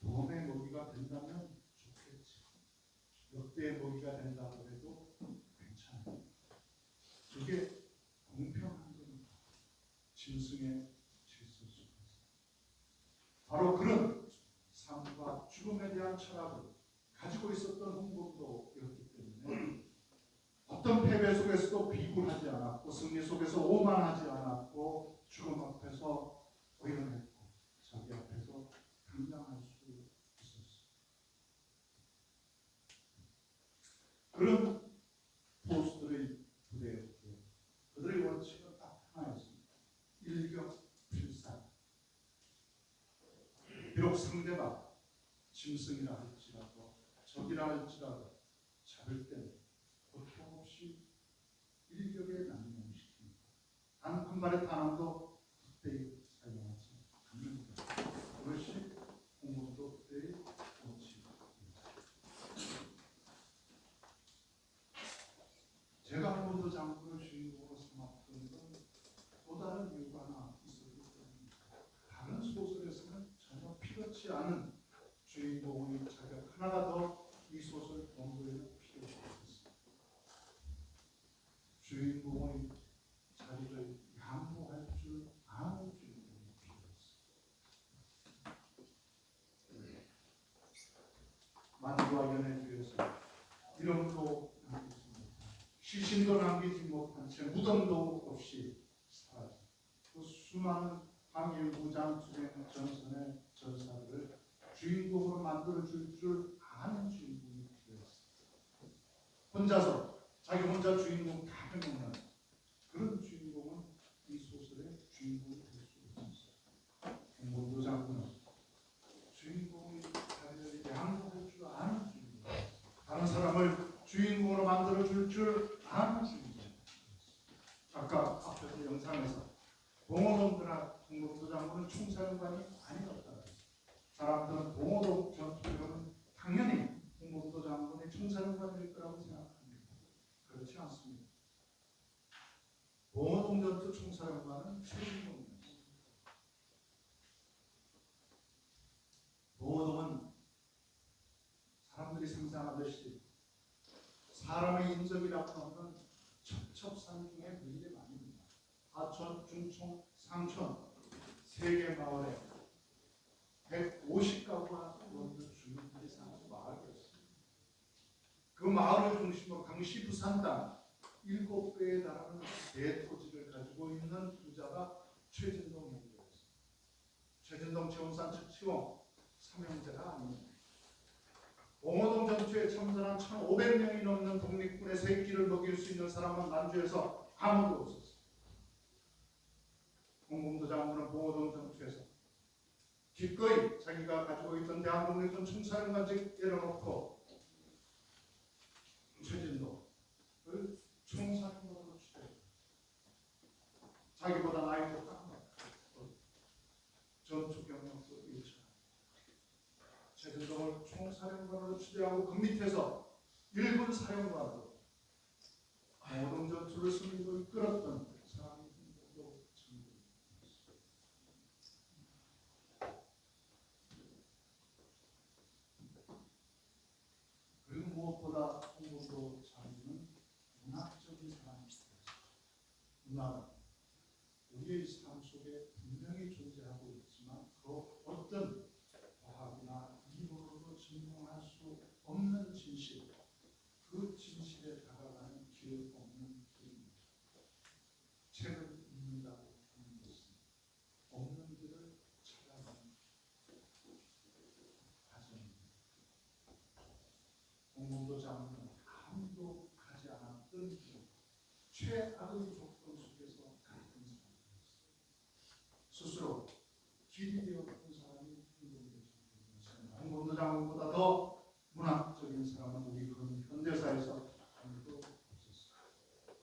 보험의 먹이가 된다면 좋겠지. 역대의 먹이가 된다고 해도 괜찮아. 그게 공평한 겁니다. 짐승의 질서 속에서. 바로 그런 삶과 죽음에 대한 철학을 가지고 있었던 홍범도였기 때문에 어떤 패배 속에서도 비굴하지 않았고 승리 속에서 오만하지 않았고 죽음 앞에서 오연했고 자기 앞에서 당당할 수 있었어요. 그런 보수들의 부대였고 그들의 원칙은 딱 하나였습니다. 일격필살. 비록 상대가 짐승이라 할지라도 적이라 할지라도 잡을 때는 고통 없이 일격에 난명시킵니다. 단 한 발의 탄환도 그때에 사용하지 않는다. 그것이 홍범도 때의 원칙입니다. 제가 홍범도 장군을 주인공으로 삼았던 건 또 다른 이유가 하나 있었기 때문입니다. 다른 소설에서는 전혀 필요치 않은 주인공의 자격 하나가 더 이 소설 원고에는 필요했습니다. 주인공의 자리를 양보할 줄 아는 주인공이 필요했습니다. 만주와 연애주에서 이름도 남기지 못한, 시신도 남기지 못한 채 무덤도 없이 사라진 그 수많은 항일무장 투쟁 전선의 전사들을 주인공으로 만들어줄 줄 아는 주인공이 필요했습니다. 혼자서 자기 혼자 주인공 다 해먹는 그런 주인공은 이 소설의 주인공이 될 수 있었어요. 홍범도 장군은 주인공의 자리를 양보할 줄 아는 주인공, 다른 사람을 주인공으로 만들어줄 줄 아는 주인공. 아까 앞에서 영상에서 봉오동들아 홍범도 장군은 총사령관이 아니었다. 사람들은 봉오동 전투에는 당연히 홍범도 장군이 총사령관일 거라고 생각합니다. 그렇지 않습니다. 봉오동 전투 총사령관은 최진봉이었습니다. 봉오동은 사람들이 상상하듯이 사람의 인적이라고 하면 첩첩산중의 밀림 아닙니다. 하천, 중촌, 상촌 세 개 마을에 150가구가 넘는 주민들이 사는 마을이었습니다. 그 마을을 중심으로 강시 부산당 7배에 달하는 대토지를 가지고 있는 부자가 최진동 형제였습니다. 최진동 최원산 최치홍 삼형제가 아닙니다. 봉오동 전투에 참전한 1,500명이 넘는 독립군의 세 끼를 먹일 수 있는 사람은 만주에서 아무도 없었습니다. 홍범도 장군은 봉오동 전투에서 기꺼이 자기가 가지고 있던 대한독립군 총사령관직 내려놓고 최진도를 총사령관으로 추대했습니다. 자기보다 나이도 딱 전투 경력도 일치합니다. 최진동을 총사령관으로 추대하고 그 밑에서 일본 사령관으로 봉오동 전투를 승리로 이끌었던 사람이 홍범도 장군입니다. 그리고 무엇보다 홍범도 장군은 문학적인 사람이었습니다. 문화는 우리의 삶 속에 분명히 존재하고 있지만 그 어떤 과학이나 이론으로 증명할 수 없는 진실, 그 진실에 다가가는 길 없는 길입니다. 책을 읽는다고 하는 것은 없는 길을 찾아가는 과정입니다. 공공도 장로는 아무도 가지 않았던 길, 최악의 조건 속에서 갔던 사람이었어요. 스스로 길이 되었던 사람이 홍범도 장군보다 더 문학적인 사람은 우리 현대사에서 아무도 없었어요.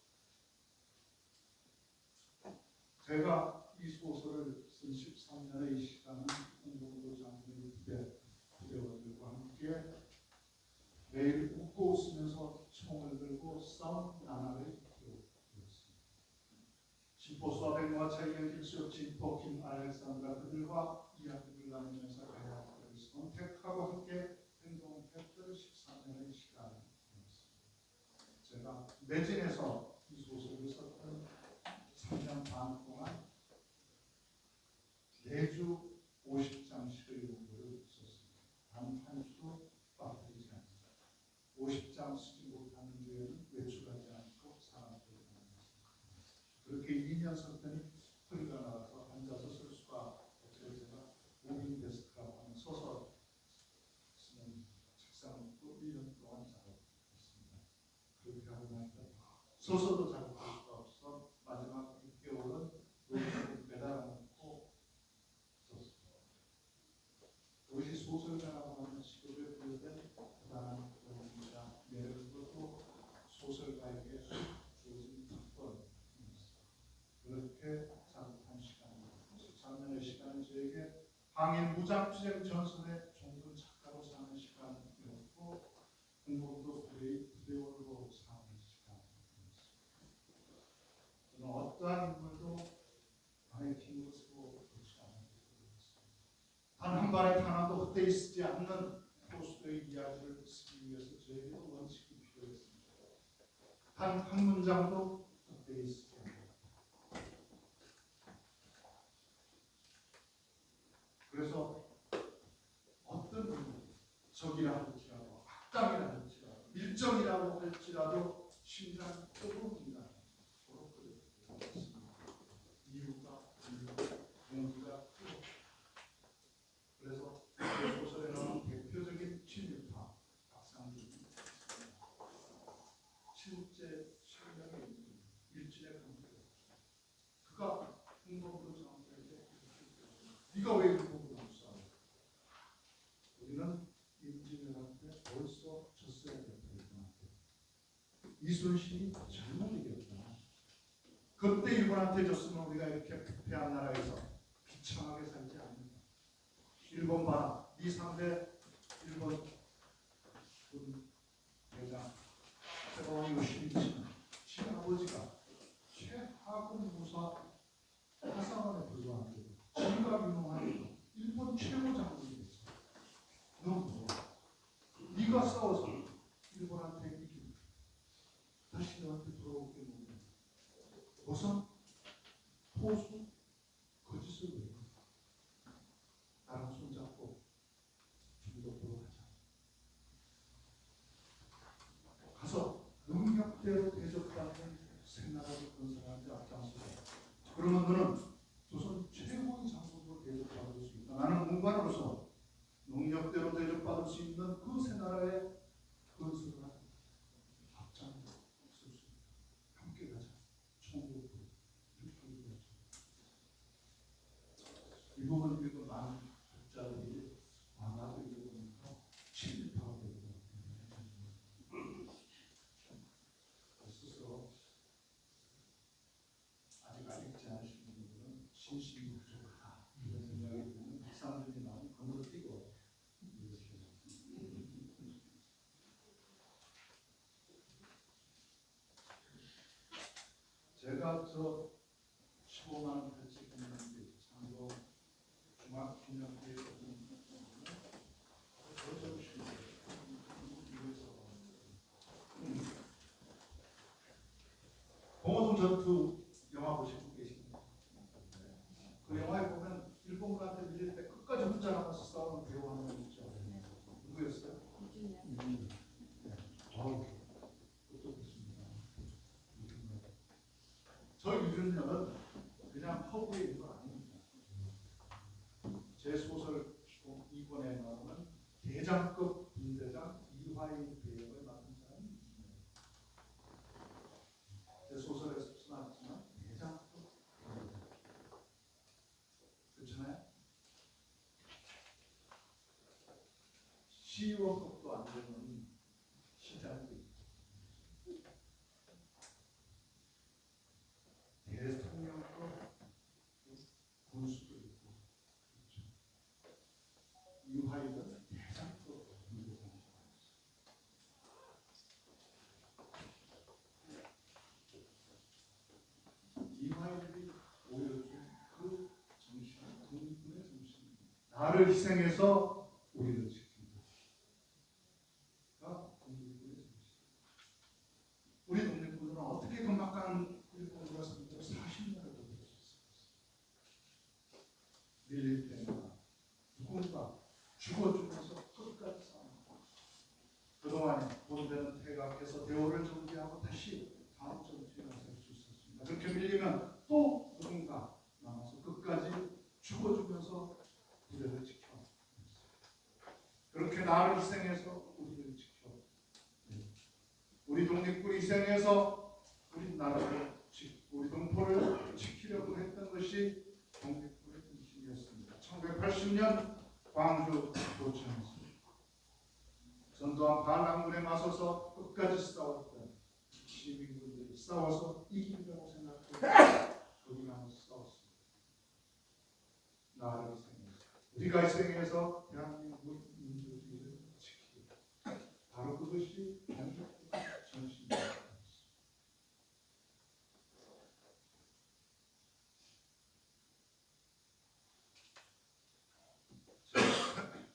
제가 이 소설을 쓴 13년의 시간은 홍범도 장군의 부대원들과 함께 매일 웃고 웃으면서 총을 들고 싸운 나날의 기록이었습니다. 진포 백모와 차이경 길수록 진포 김 알렉산드라 그들과 이야기를 나누면서 대학교를 선택하고 함께 행동했던 13년의 시간이었습니다. 제가 매진에서 이 소설을 썼던 3년 반 동안 매주 50장씩의 용도를 썼습니다. 단 한 수 빠뜨리지 않습니다. 50장 쓰지 못하는 주에는 외출하지 않고 산악회를 다녔습니다. 그렇게 2년 썼더니 허리가 나가서 앉아서 쓸 수가 없어서 제가 모빙 데스크라고 하는 소설 쓰는 책상을 놓고 1년 동안 작업했습니다. 그렇게 하고 나니까 소설도 작업할 수가 없어 마지막 6개월은 노트북 매달아놓고 썼습니다. 그것이 소설가라고 하는 직업에 부여된 대단한 권위이자 매력이고 소설가에게 주어진 특권입니다. 그렇게 작업한 시간입니다. 13년의 시간은 저에게 항일 무장투쟁 전선의 종군 작가로 사는 시간이었고 홍범도 부대원으로 사는 시간이었습니다. 저는 어떠한 인물도 남의 힘으로 쓰고 그렇지 않은 단 한 발의 탄환도 헛되이 쓰지 않는 포스트의 이야기를 쓰기 위해서 저에게도 원칙이 필요했습니다. 단 한 문장도 헛되이 쓰지 않는. 그래서 어떤 분이 적이라 할지라도 악당이라 할지라도 밀정이라고 할지라도 심장 뜨거웁니다. 서로 그렇습니다. 이유가 용기가 뜨겁다. 그래서 그 소설에 나오는 대표적인 친일파 박상준이 실제 실명의 일진의 관계가 그가 홍범도 장군에게 네가 왜 홍범도 싸워? 우리는 임진왜란때 벌써 졌어야 됐다. 이순신이 잘못 이겼다. 그때 일본한테 졌으면 우리가 이렇게 부패한 나라에서 비참하게 살지 않는다. 일본 봐라. 네 상대 일본 군 대장 새로운 요시미치 제 아버지가 최하급 무사 하사관에 불과한데 지가 유명한 일본 최고 장군이 됐어. 너 뭐야? 네가 싸워서 일본한테 이기고 다시 너한테 돌아오게 놓으면 우선 포수 거짓을 왜 해? 나랑 손잡고 중국으로 가자. 가서 능력대로 대접받는 생나라를 건설하는데 앞장서고 그러면 너는 조선 최고의 장군으로 대접받을 수 있다. 나는 문관으로서 능력대로 대접받을 수 있는 그 새나라의 건설을 앞장서 쓸 수 있다. 함께 가자. 총국으로 이렇게 가자. 이 부분 읽은 많은 독자들이 아마도 읽어보니까 친일파가 되고 스스로 아직 읽지 않으신 분들은 신심이 부족하다 이런 생각이 드는 박상준이 나오면 건너뛰고 제가 저 15만 원 배치했는데 참고 중학기념회에 봉오동 전투 영화 대장급 분대장 이화일 대역을 맡은 사람이 있습니다. 제 소설에서 나왔지만 대장급 분대장. 그렇잖아요? 시의원급도 안 되는 시장도 있고 대통령급 군수도 있고 그렇죠. 이화일은 대장급 군대장이라고 했어요. 이화일이 보여준 그 정신은 독립군의 정신입니다. 나를 희생해서 우리를 지킨다. 독립군의 정신. 우리 독립군은 어떻게 금박한 일본과 상대로 40년을 버틸 수 있었어요. 밀릴 때마다 누군가 죽어주면서 끝까지 싸웁니다. 그동안에 본대는 퇴각해서 대우를 정지하고 다시 다음 전투에 나설 수 있었습니다. 그렇게 밀리면 또 누군가 남아서 끝까지 죽어주면서 우리를 지켜. 그렇게 나를 희생해서 우리를 지켜. 우리 독립군이 희생해서 우리 나라를 우리 동포를 지키려고 했던 것이 독립군의 중심이었습니다. 1980년 광주 도청에서 전두환 반란군에 맞서서 끝까지 싸웠던 시민군들이 싸워서 이기려고 생각했고 거기만 싸웠습니다. 나를 희생해서 우리가 희생해서 대한민국 민주주의를 지키고 바로 그것이 독립군의 정신입니다.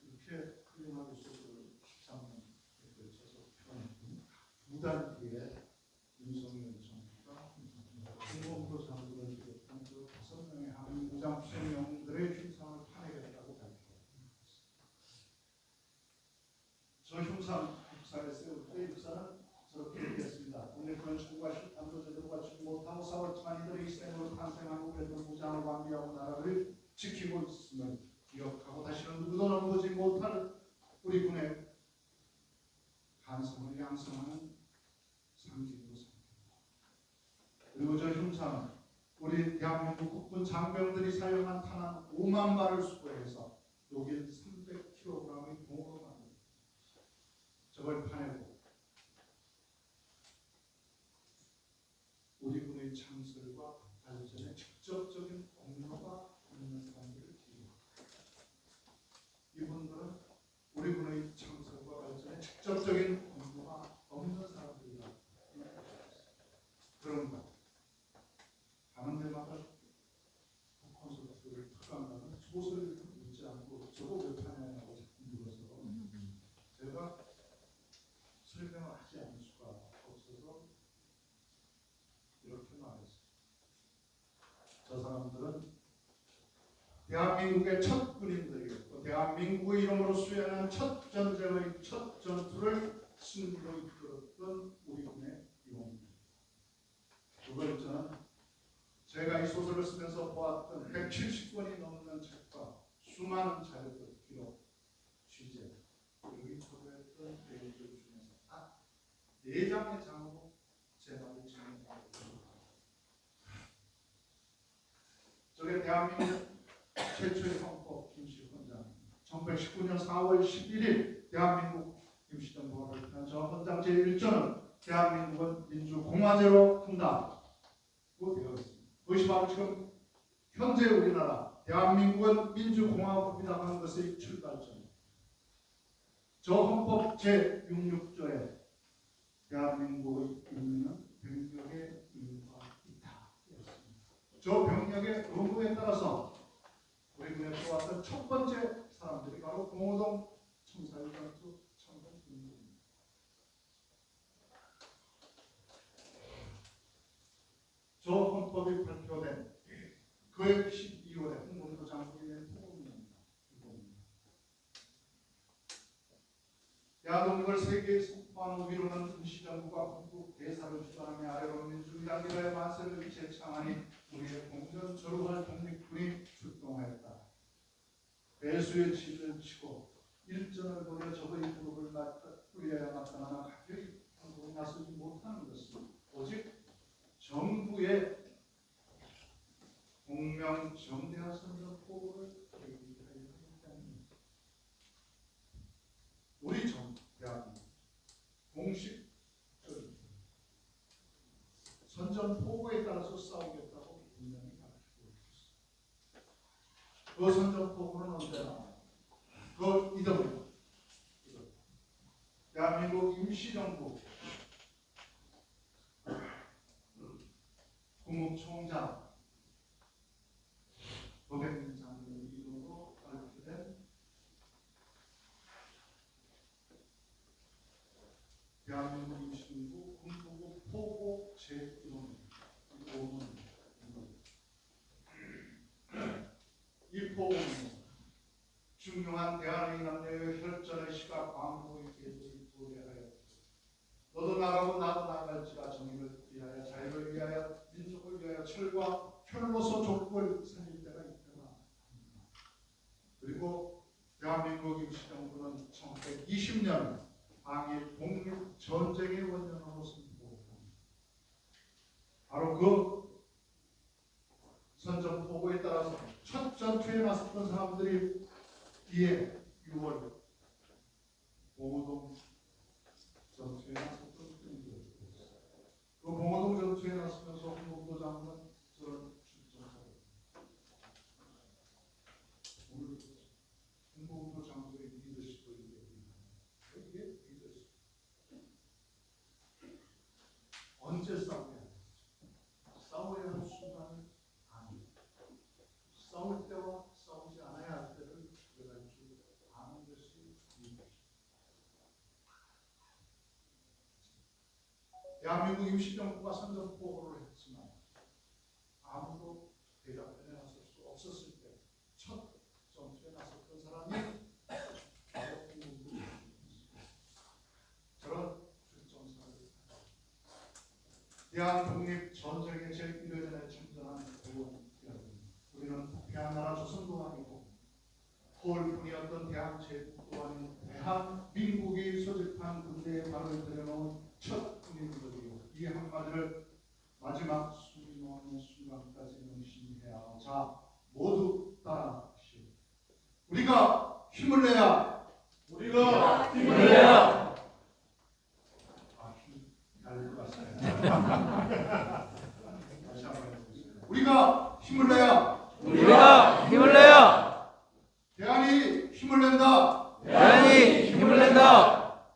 이렇게 훌륭하게 소설을 13년에 걸쳐서 펴낸 두달 뒤에 윤석열 정부가 홍범도 장군을 비롯한 그 5명의 한국무장 수행영들의 흉상을 파내겠다고 발표했습니다. 저 흉상 국사에 세울 때 육사는 저렇게 얘기했습니다. 독립군 정부가 실탄도 제대로 갖추지 못하고 싸웠지만 이들의 희생으로 탄생한 우리들 무장을 완비하고 나라를 지키고 있음을 기억하고 다시는 누구도 넘보지 못할 우리 군의 간성을 양성하는 상징으로 삼깁니다. 그리고 저 흉상은 우리 대한민국 국군 장병들이 사용한 탄환 5만 발을 수거해서 독일 300kg의 봉으로 만듭니다. 저걸 파내고 우리 군의 창설과 발전에 직접적인 공로가 있는 사람들을 이분들은 우리 군의 창설과 발전에 직접적인 공로가 없는 사람들이다. 그런가? 가는 데마다 콘서트를 풀어간다는 소설을 읽지 않고 저거 왜 파냐고 자꾸 물어서 제가 설명을 하지 않을 수가 없어서 이렇게 말했어요. 저 사람들은 대한민국의 첫 군인들이었고 대한민국의 이름으로 수행한 첫 전쟁의 첫 전투를 승리로 이끌었던 우리 군의 영웅들. 그걸 저는 제가 이 소설을 쓰면서 보았던 170권이 넘는 책과 수많은 자료들, 기록, 취재, 여기 소개했던 내용들 중에서 딱 4장의 장으로 제 말을 진행하고 있습니다. 저게 대한민국 최초의 헌법 김시헌장 1919년 4월 11일 대한민국 임시정부가 발표한 저 헌장 제1조는 대한민국은 민주공화제로 한다고 되어 있습니다. 그것이 바로 지금 현재 우리나라 대한민국은 민주공화국이라고 하는 것의 출발점입니다. 저 헌법 제66조에 대한민국의 인민은 병력의 의무가 있다. 저 병력의 의무에 따라서 우리 군에 들어왔던 첫 번째 사람들이 바로 공호동 청사유전투 청동군입니다. 저 헌법이 발표된 그해 12월에 홍범도 장군이 낸 포문입니다. 대한민국을 세계에 선포하는 위로는 임시정부가 건국 대사를 주관하며 아래로 민주당이라의 만세를 재창하니 우리의 공전 저루할 독립군이 출동하였다. 배수의 치를 치고 일전을 보여 적의 무릎을 꿇려야 마땅하나 가벼이 한국에 나서지 못하는 것은 오직 정부의 공명정대한 선전포고를 계기하여 했다는 우리 정부 대한민국 공식 선전포고에 따라서 싸우겠다고 분명히 밝히고 있습니다. 그 선전포고는 언제나 그 이듬해 대한민국 임시정부 국무총장 노백민 장관의 이름으로 발표된 대한민국 임시정부 군부고 포고 제1호입니다. 이 포고는 중요한 대한의 남녀의 혈전의 시각 광고의 계도를 도래하여 너도 나가고 나도 나갈지라 정의를 위하여 자유를 위하여 민족을 위하여 철과 표로서 족보를 살릴 때가 있더라. 그리고 대한민국 임시정부는 1920년 항일 독립 전쟁의 원년으로 선포합니다. 바로 그 선전포고에 따라서 첫 전투에 나섰던 사람들이 뒤에 6월 봉오동 전투에 나섰던 분들이었습니다. 그 봉오동 전투에 나서면서 홍범도 장군은 저런 출전사를 오늘 홍범도 장군의 리더십을 얘기합니다. 이게 리더십. 언제 싸워야 돼? 싸워야 하는 순간은 아니에요. 싸울 때와 싸우지 않아야 할 때를 구별할 줄 아는 것이 리더십. 대한민국 임시정부가 선전포고를 했지만 아무도 대답변에 나설 수 없었을 때 첫 전투에 나섰던 사람이 바로 홍범도 저런 출정사를 대한 독립 전쟁의 제1회전에 참전한 의원 여러분, 우리는 대한나라 조선도 아니고 홀뿐이었던 대한제국도 아닌 대한민국이 소집한 군대에 발을 들여놓은 첫 군인들이요. 이 한마디를 마지막 숨이 놓는 순간까지 명심해야 하고, 자, 모두 따라하시오. 우리가 힘을 내야. 우리가 힘을 내야. 힘 날릴 것 같아요. 다시 한번 해보겠습니다. 우리가 힘을 내야. 우리가 힘을 내야. 대한이 힘을 낸다. 대한이 힘을 낸다.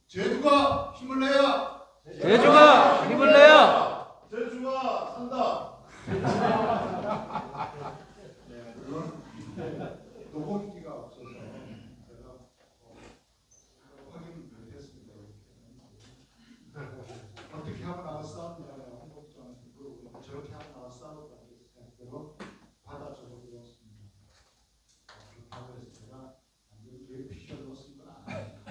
제주가 힘을 내야. 제주가 힘을 내야. 제주가 산다. 네, 물론 녹음기가 없어서 제가 확인을 못했습니다. 어떻게 하면 나가 싸우느냐고 홍보장한테 물어보고 저렇게 하면 나가 싸우다고 대로 받아 적어드렸습니다. 그렇다고 해서 제가 완전히 뇌피셜로 쓴 건 아니에요.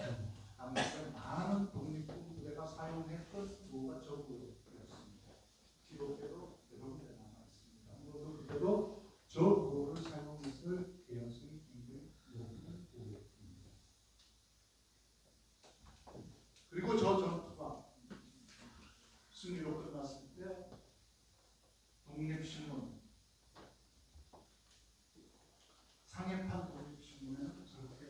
당시에 많은 독립군 부대가 사용했던 구호가 저 구호였습니다. 기록에도 여러 군데 남아있습니다. 물론 그때도 저 구호를 사용했을 개연성이 굉장히 높은 구호였습니다. 그리고 저 전투가 승리로 끝났을 때 독립신문 상해판 독립신문에는 저렇게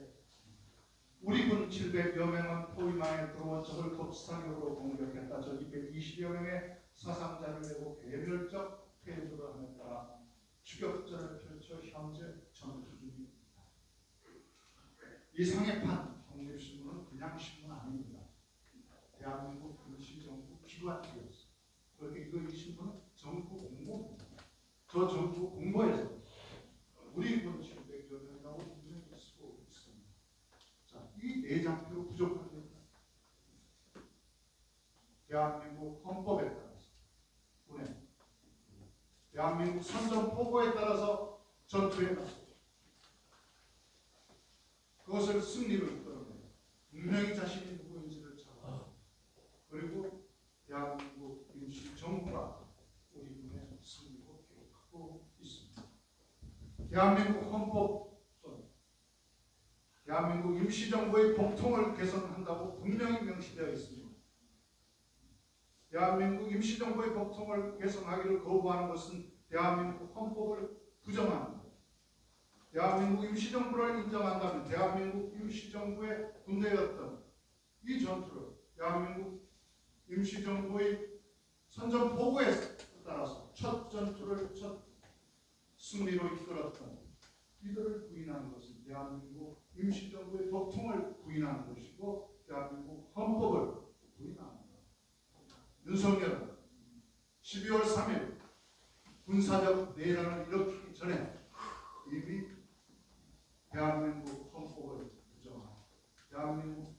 우리 군 700여 명은 포위망에 들어와 적을 kop사격으로 공격했다. 저 220여 명의 사상자를 내고 개별적 퇴조를 함에 따라 추격전을 펼쳐 현재 전투 중입니다. 이 상해판 독립신문은 그냥 신문 아닙니다. 대한민국 임시정부 기관지였어요. 그런데 이 신문은 정부 공모입니다. 저 정부 공모에서 우리 군 700여 명이라고 분명히 쓰고 있습니다. 자, 이 네 장표로 부족합니다. 대한민국 헌법에 따라서 군에 대한민국 선전포고에 따라서 전투에 나섰죠. 그것을 승리로 이끌어내요. 분명히 자신이 누구인지를 찾아. 그리고 대한민국 임시정부가 우리 군의 승리로 기록하고 있습니다. 대한민국 헌법은 임시정부의 복통을 개선한다고 분명히 명시되어 있습니다. 대한민국 임시정부의 복통을 개선하기를 거부하는 것은 대한민국 헌법을 부정합니다. 대한민국 임시정부를 인정한다면 대한민국 임시정부의 군대였던 이 전투를 대한민국 임시정부의 선전포고에 따라서 첫 전투를 첫 승리로 이끌었던 이들을 부인하는 것은 대한민국 임시정부의 복통을 부인하는 것이고 대한민국 헌법을 부인합니다. 윤석열은 12월 3일 군사적 내란을 일으키기 전에 이미 대한민국 헌법을 부정하고 대한민국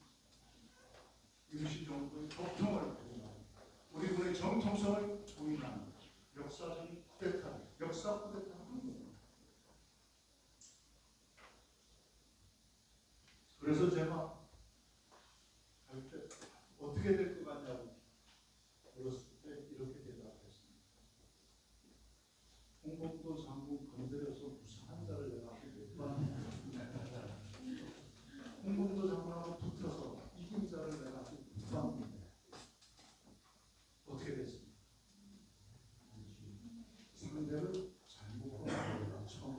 임시정부의 복통을 부인하고 우리 군의 정통성을 부인하는 역사적인 쿠데타, 역사 쿠데타를 한 겁니다. 그래서 제가 할 때 어떻게 될 것 같냐고 물었을 때 이렇게 대답했습니다. 홍범도 장군 건드려서 무슨 한자를 내가 못 봤는데 홍범도 장군하고 붙어서 이긴 자를 내가 못 봤는데 어떻게 됐습니까? 상대를 잘못 보는 처음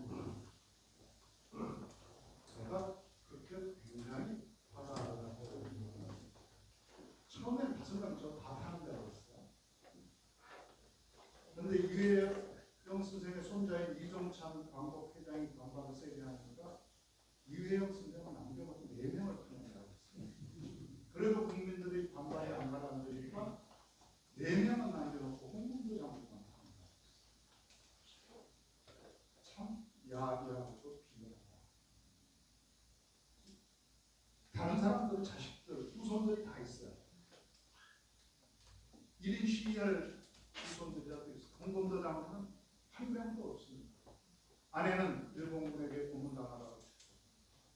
제가 그렇게 굉장히 화가 처음엔 다섯명 저다 타는 줄 알았어요. 그런데 이회영 선생의 손자인 이종찬 광복회장이 반박을 세게 하니까 이회영 선생은 남겨놓고 4명을 타는 줄 알았어요. 그래도 국민들이 반발이 안 가라앉으니까 4명은 남겨놓고 홍범도 장군만 타는 줄 알았어요. 참 야비하고 비열하다. 다른 사람들은 자식들, 후손들이 다 있어요. 1인 시위할 후손들이라도 있어요. 홍범도 장군은 한 명도 없습니다. 아내는 일본군에게 고문당하다가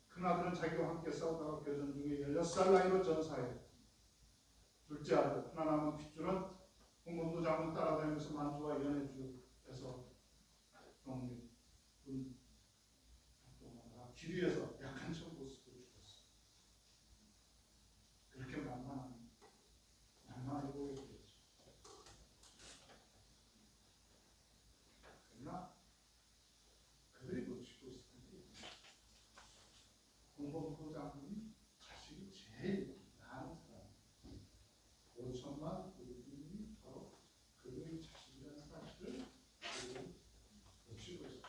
큰아들은 자기와 함께 싸우다가 교전 중에 16살 나이로 전사해 둘째 아들 하나 남은 핏줄은 홍범도 장군 따라다니면서 만주와 연해주에서 독립군 활동하다가 길 위에서 약한 척 모습으로 죽었어. 그렇게 만만해 보이겠죠. 그러나 그들이 놓치고 있을 텐데 홍범도 장군이 자식이 제일 나은 사람 5천만 우리군이 바로 그들의 자식이라는 사실을 놓치고 있습니다.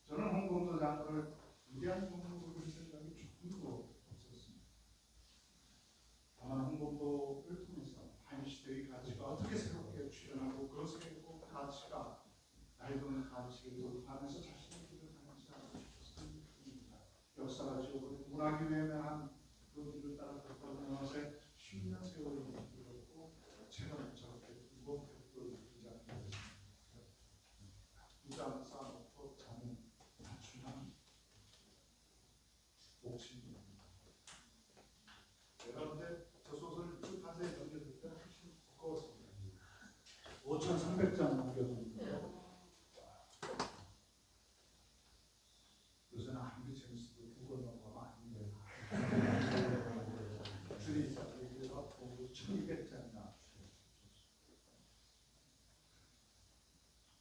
저는 홍범도 장군을 위대한 종국으로 볼 생각이 조금도 없었습니다. 다만 홍범도를 통해서 한시대의 가치가 어떻게 새롭게 출현하고 그 새로운 가치가 낡은 가치를 하면서 자신의 길을 가는지 알고 싶었습니다. 역사가 지어버린 문학이 외면한 그 길을 따라 걷다보는 것에 10년 세월이 흘렀고 제가 저렇게 무겁게 끌어들이지 않게 됐습니다. 부장 쌓아놓고 잠은 맞추면 목숨입니다. 제가 근데 저 소설을 출판사에 넘겨줄 때 훨씬 두꺼웠습니다. 5,300장 넘겨줬는데요. 요새는 아무리 재밌어도 2권 넘어가면 안 돼요. 줄이 그래서 1,200장이나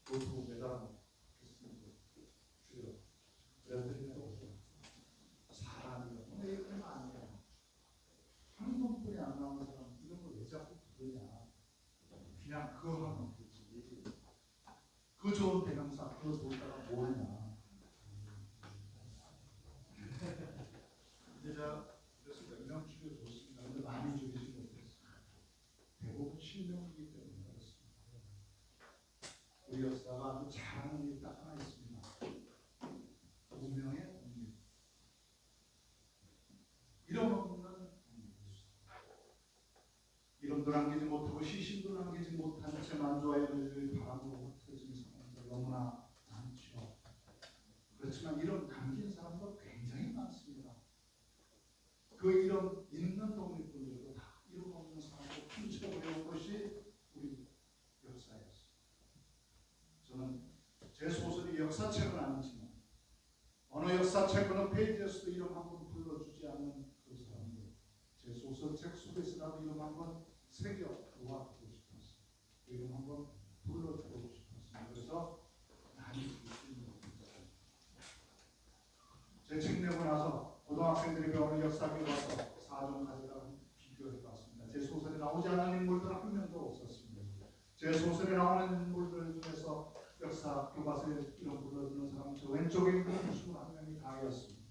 노트북 매달아놓고 줄여. 그랬더니 사람이 근데 이건 아니에요. 한 번뿐이 안 나오는 사람 이런 걸 왜 자꾸 부르냐. 그냥 그거 하면 되지. 그 좋은 대명사 그거 보다가 뭐냐. 이제 제가 그래서 몇 명 줄여줬습니다. 근데 많이 줄이지 못했습니다. 대부분 신명이기 때문에 그렇습니다. 우리 역사가 아주 잘하는 일이 딱 하나 있습니다. 운명의 독립. 이름 없는 이름도 남기지 못하고 시신도 남기지 못한 채 만주와 연해주의 바람으로 흩어진 사람들 너무나 많죠. 그렇지만 이름 남긴 사람도 굉장히 많습니다. 그 이름 있는 독립군들도 다 이름 없는 사람으로 훔쳐버려온 것이 우리 역사였습니다. 저는 제 소설이 역사책은 아니지만 어느 역사책 페이지에서도 이름 한번 불러주지 않는 그 사람들, 제 소설책 속에서라도 이름 한번 새겨 놓아두고 싶었어요. 이름 한번 불러주고 싶었어요. 그래서 많이 있습니다. 제 책 내고 나서 고등학생들이 배우는 역사학에 와서 사정가지랑 비교해봤습니다. 제 소설에 나오지 않는 인물들 한 명도 없었습니다. 제 소설에 나오는 인물들 중에서 역사 교과서에 이름 불러주는 사람은 저 왼쪽에 있는 21명이 다였습니다.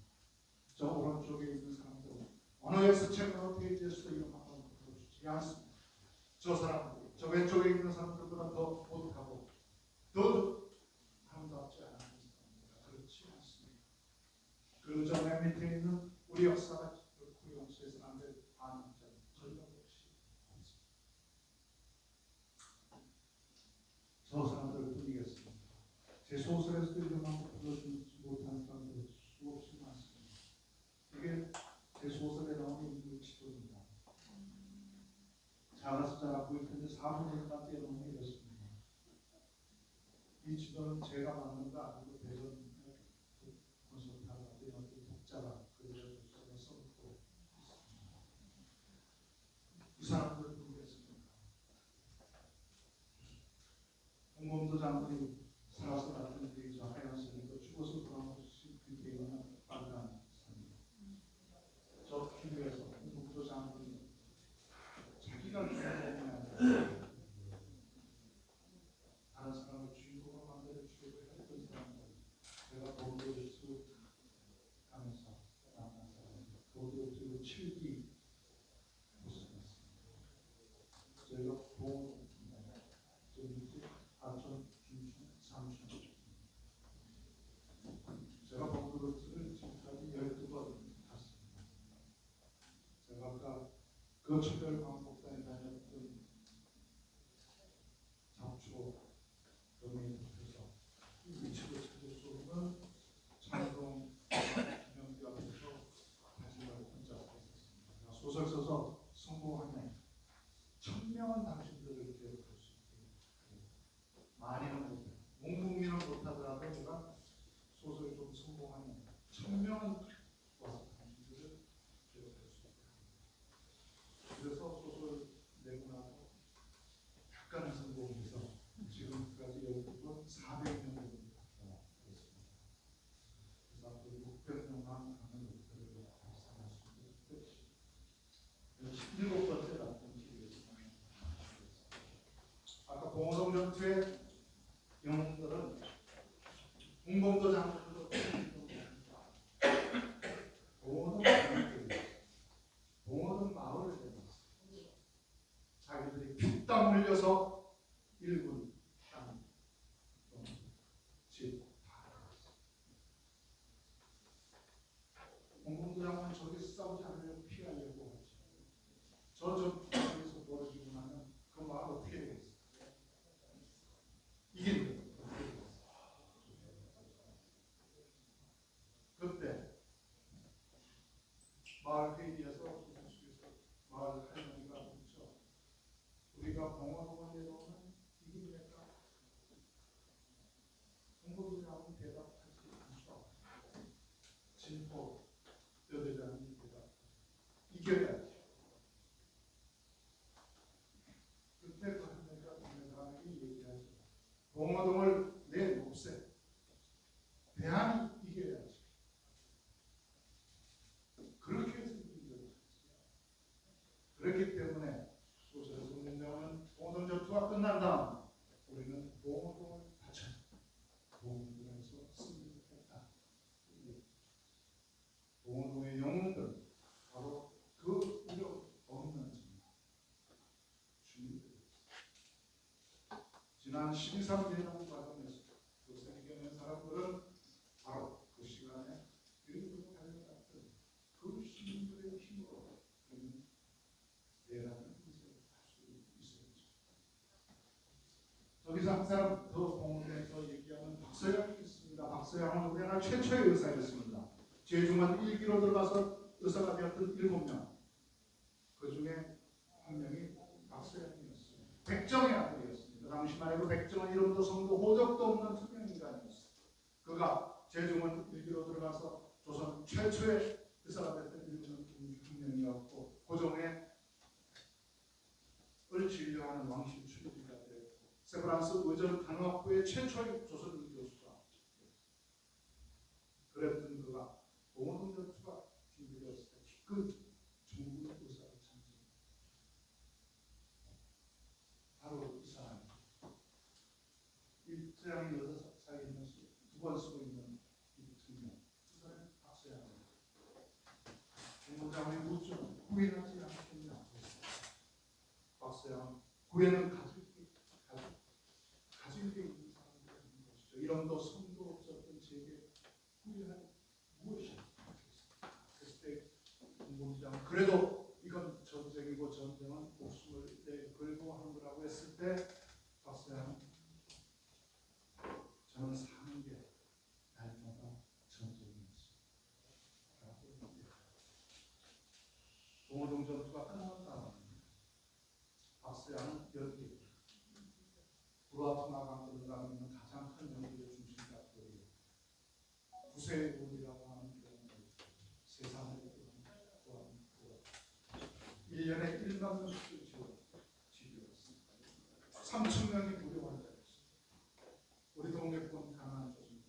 저 오른쪽에 있는 사람도 어느 역사책 어느 페이지에서도 이름 한번 불러주지 않습니다. 저 사람들, 저 왼쪽에 있는 사람들보다 더 못하고 더 아름답지 않은 사람입니다. 그렇지 않습니다. 그저 맨 밑에 있는 우리 역사가 우리 역사에서는 안 될 반응자는 전력없이 없습니다. 저 사람들을 뿐이겠습니다. 제 소설에서도 이름 한번 불러주지 못한 사람들 수없이 많습니다. 이게 제 소설에 나오는 인물 지도입니다. 작아서 자라고 있는데 4분의1만 떼어놓은 게 이렇습니다. 이 지도는 제가 만든 거 아니고 대전 건설사가 어떤 독자가 그려줬다고 써놓고 있습니다. 이 사람들 모르겠습니다. 홍범도 장군이 살아서 났던 데이저 하얀색이고 죽어서 돌아오신 그때는 빨간 산입니다. 저 기부에서 홍범도 장군이 자기가 주인공이 아니라 다른 사람을 주인공으로 만들어 주려고 했던 사람들, 제가 보도를 쭉 하면서 만나서 보도를 쭉 7기 모습이었습니다. 저희가 보험 저 밑에 하천, 중천, 삼천 제가 보도를 지금까지 12번 갔습니다. 제가 아까 그 척결광복단에 다녔던 잡초 도메인에서 위치를 찾을 수 없는 창동 기념비 앞에서 마지막을 혼자 있었습니다. 소설 써서 성공하면 1000명은 당신들을 기억할 수 있게 많이는 못해 온 국민은 못하더라도 내가 소설이 좀 성공하면 1000명은 와서 당신들을 기억할 수 있게 그래서 소설 내고 나서 약간은 성공해서 지금까지 여기서 400명 정도 됐습니다. 그래서 앞으로 600명만 가는 목표를 달성했습니다. 17번째 났던 기회였습니다. 아까 봉오동 전투의 영웅들은 홍범도 장군으로 봉오동 마을을 내놨어요. 자기들이 피땀 흘려서 일군 땅 집 홍범도 장군은 저기서 싸우지 않으려고 피하려고 하죠. 저 전투에서 벌어지고 나면 그 마을 어떻게 되겠어요? 이기는 거예요. 그때 마을 회의에서 마을 할머니가 묻죠. 우리가 봉화동을 내려오면 이깁니까? 홍보부장은 대답하지 않죠. 진보 여대장이 대답. 이겨야지. 그때 그 할머니가 동네사람에게 얘기하죠. 봉화동을 내놓으세요. 대한이 이겨야지. 그렇게 해서 이긴 거죠. 그렇기 때문에 소설에서 문명은 봉오동 전투가 끝난 다음 우리는 봉오동을 다쳐 봉오동에서 승리했다. 봉오동의 영웅들 바로 그 우려 없는 주민들. 지난 12.3 과정에서 그 생겨낸 사람들은 바로 그 시간에 일부러 달려갔던 그 시민들의 힘으로 우리는 대단한 인생을 할 수 있었죠. 저기서 한 사람 더 봉오동에서 얘기하는 박서양이 있습니다. 박서양은 우리나라 최초의 의사였습니다. 제주만 1기로 들어가서 의사가 되었던 7명. 그 중에 한 명이 박서양이었습니다. 백정의 아들이었습니다. 그 당시만 해도 백정은 이름도 성도 호적도 없는 투명 인간이었습니다. 그가 제주만 1기로 들어가서 조선 최초의 의사가 됐던 일본 혁명이었고 고종의 을 진료하는 왕실 출리가 되었고 세브란스 의전 간호학부의 최초의 조선 교수가 그랬던 그가 봉오동 전투가 준비되었을 때 기껏 전국 의사를 참석 바로 이 사람 일제랑 여자 사이에는 두 번 쓰고 있는 이 대통령 그 사람이 박수야 공무장의 무좀 구인하지 않겠냐 박수야 구애는 가질 게 있는 사람들이 것이죠. 이름도 성도 없었던 제게 구애는 무엇이야? 그랬을 때 공무장 그래도 이건 전쟁이고 전쟁은 목숨을 걸고 하는 거라고 했을 때 박수야 저는 사는 게 날마다 전쟁이었어. 봉오동 전투가 끝나는 다음 박수야는 여기 불화통화강 건너가고 있는 가장 큰 연기의 중심각들이 구세군이라고 하는 경우는 세상을 구하는 1년에 1만 명씩 지휘했습니다. 3천 명이 무료 환자였습니다. 우리 동네권 가난한 조선입니다.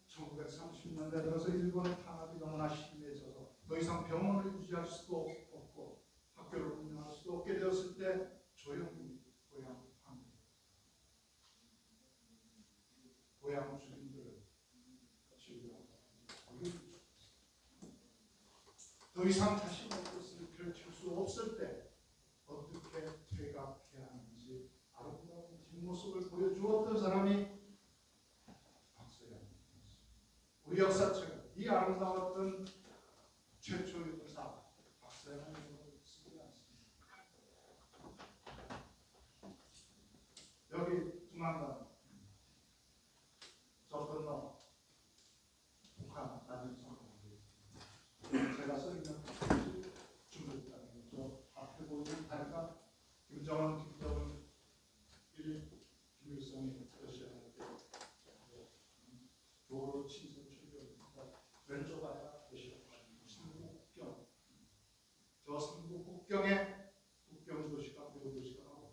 1930년대 들어서 일본의 탄압이 너무나 심해져서 더 이상 병원을 유지할 수도 없고 학교를 운영할 수도 없게 되었을 때 조용히 고향 주민들을 지우고 더 이상 자신의 뜻을 펼칠 수 없을 때 어떻게 퇴각해야 하는지 아름다운 뒷모습을 보여주었던 사람이 박서연입니다. 우리 역사책은 이 아름다웠던 최초의 의사 박서연을 쓰지 않습니다. 여기 중앙관 저 건너 북한 낮은 성공이 제가 써 있는 중국다리 저 앞에 보이는 다리가 김정은, 김일성이 러시아에 도로 친선 출병입니다. 왼쪽 아래가 러시아 삼국경 저 삼국국경에 국경 도시가 배우 도시가 바로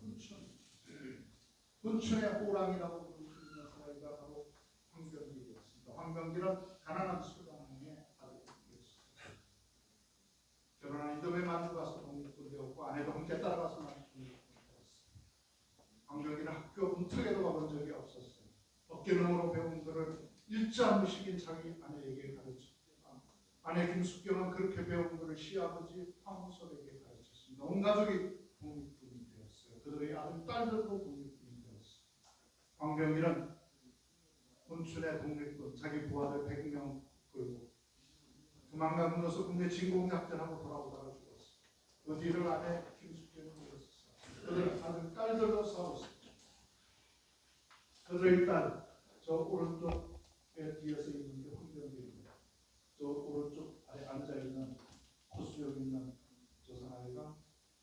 훈춘의 호랑이라고 부르는 사회가 바로 황병기였습니다. 황병기는 가난한 수당의 아들이었습니다. 결혼한 이듬해 만주 가서 독립군 되었고 아내도 함께 따라가서 독립군 되었습니다. 황병기는 학교 문턱에도 가본 적이 없었어요. 어깨너머로 배운 것을 일자 무식인 자기 아내에게 가르쳤고 아내 김숙경은 그렇게 배운 것을 시아버지 황우석에게 가르쳤습니다. 온 가족이 독립군이 되었어요. 그들의 아들, 딸들도 독립군이 되었어요. 황병기는 훈춘의 독립군 자기 부하들 100명 끌고 두만강 건너서 국내 진공작전하고 돌아오다가 죽었어. 그 뒤를 아내 김숙경이 이었었어. 그들 아들 딸들도 싸웠어. 그들의 딸 저 오른쪽에 뒤에서 있는 게 황병기입니다. 저 오른쪽 아래 앉아 있는 코수염 있는 저 사나이가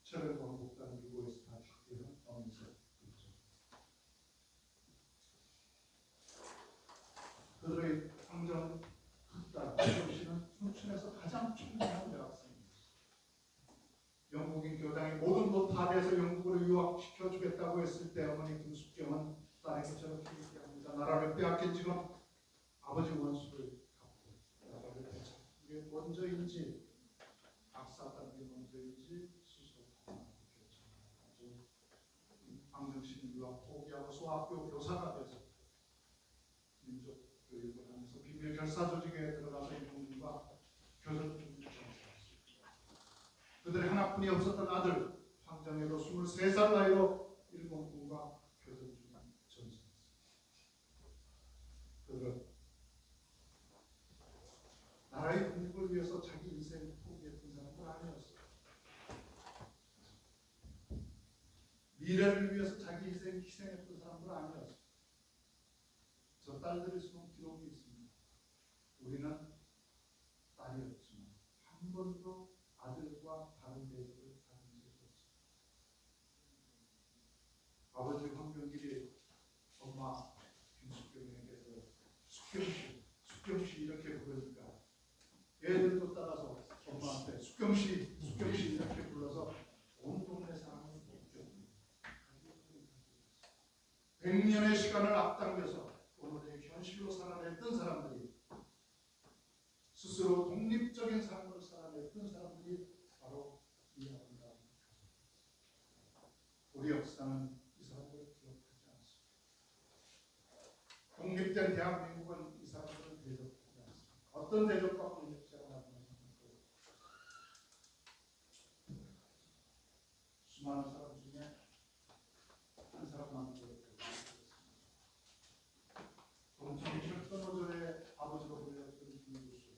철회광복단 미국에서 다 죽기는 어미석. 그들의 황정 극단 씨는 순천에서 가장 총명한 대학생이었습니다. 영국인 교장이 모든 것 다 돼서 영국으로 유학시켜 주겠다고 했을 때 어머니 김숙경은 딸에게 저렇게 얘기합니다. 나라를 빼앗긴 지금 아버지 원수를 갚고 나라를 되찾 이게 먼저인지 박사단이 먼저인지 수소하고 결정하죠. 황정신은 유학 포기하고 소학교 교사가 돼서 민족 교육을 하면서 비밀 결사 조직에 들어가서 일본과 교전 중입니다. 그들의 하나뿐이 없었던 아들 황정혜도 23살 나이로 일본군과 교전 중인 전사였습니다. 그들은 나라의 독립을 위해서 자기 인생을 포기했던 사람은 아니었어요. 미래를 위해서 자기 인생 희생했던 사람은 아니었어요. 저 딸들의 수는 기록이 있습니다. 우리는 딸이었지만 한 번도 아들과 다른 대접을 받은 적이 없습니다. 아버지 황병길이 엄마 김숙경에게서 숙경씨 이렇게 부르는 애들도 따라서 엄마한테 숙경씨 이렇게 불러서 온 동네 사람을 웃겨. 100년의 시간을 앞당겨서 오늘의 현실로 살아냈던 사람들이, 스스로 독립적인 삶을 살아냈던 사람들이 바로 이 아름다운 우리 역사는 이 사람들을 기억하지 않습니다. 독립된 대한민국은 이 사람들을 대접하지 않습니다. 어떤 대접받고 있는지 제가 말씀드립니다. 수많은 사람 중에 한 사람만 기억하겠습니다. 동창철도노조의 아버지로 불렸던 김구수,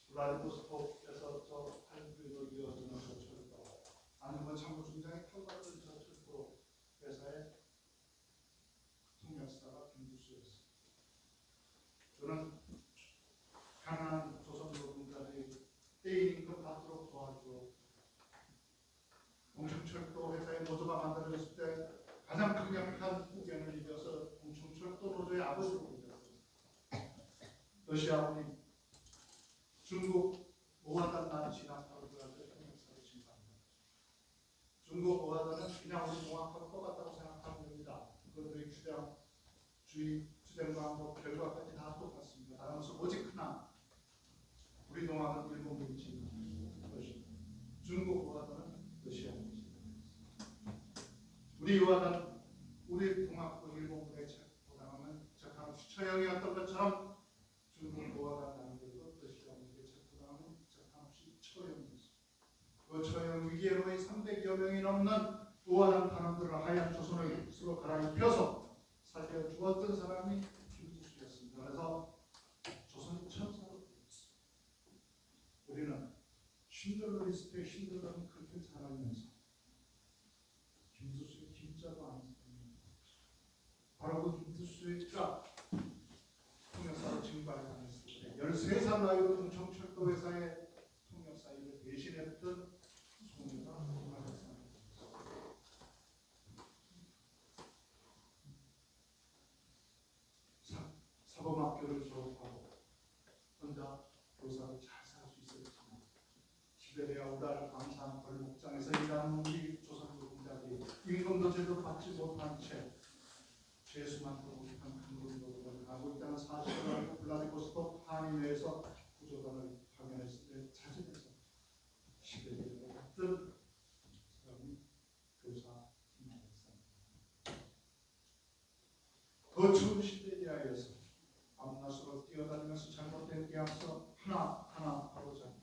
블라디보스토크에서 저 한국으로 이어지는 저철도, 아니면 참모총장이 탈바른 저철도 회사의 통역사가 김구수였습니다. 저는 가난한 조선노동자들이 떼임금 받도록 도와주고, 동청철도 회사의 노조가 만들어졌을 때 가장 강력한 후견을 이겨서 동청철도 노조의 아버지로 불렸습니다. 러시아군이 중국 오하단만 진압하고 들어가서 통역사를 진압합니다. 중국 오하단은 그냥 우리 농악하고 똑같다고 생각하면 됩니다. 그들의 주장과 뭐 결과까지 다 똑같습니다. 다르면서 오직 하나, 우리 농악은 일본군이 진압한 것입니다. 중국 오하단은 러시아군이 진압했습니다. 우리 오하단, 우리 동학도 일본군의 체포당하면 적한 처형이었던 것처럼 중국 오하단 당들도 러시아군에게 체포당하면 적함없이 처형됐습니다. 그 처형 위기에 거의 300여 명이 넘는 오하단 탄원들을 하얀 조선을 스스로 갈아입혀서 살려 주었던 사람이 김구수였습니다. 그래서 조선 천사로 불렸습니다. 우리는 신들러 리스트에 신들러는 그렇게 살아가면서 김구수의 김자도 안 씁니다. 바로 그 김구수가 통역사로 증발했을 때 13살 나이로 동청철도 회사의 통역사 일을 대신했던 소녀가 통역사입니다. 사범학교를 졸업하고 혼자 교사로 잘 살 수 있었지만 시베리아 우랄 광산 벌목장에서 일하는 우리 조선노동자들이 임금도 제대로 받지 못한 채 죄수만도 못한 강금노동을 하고 있다는 사실을 알고 블라디보스토크 한인회에서 구조단을 파견했을 때 자진해서 시베리아에 갔던 사람이 교사 김만했습니다. 그 추운 시베리아에서 밤낮으로 뛰어다니면서 잘못된 계약서 하나하나 바로잡고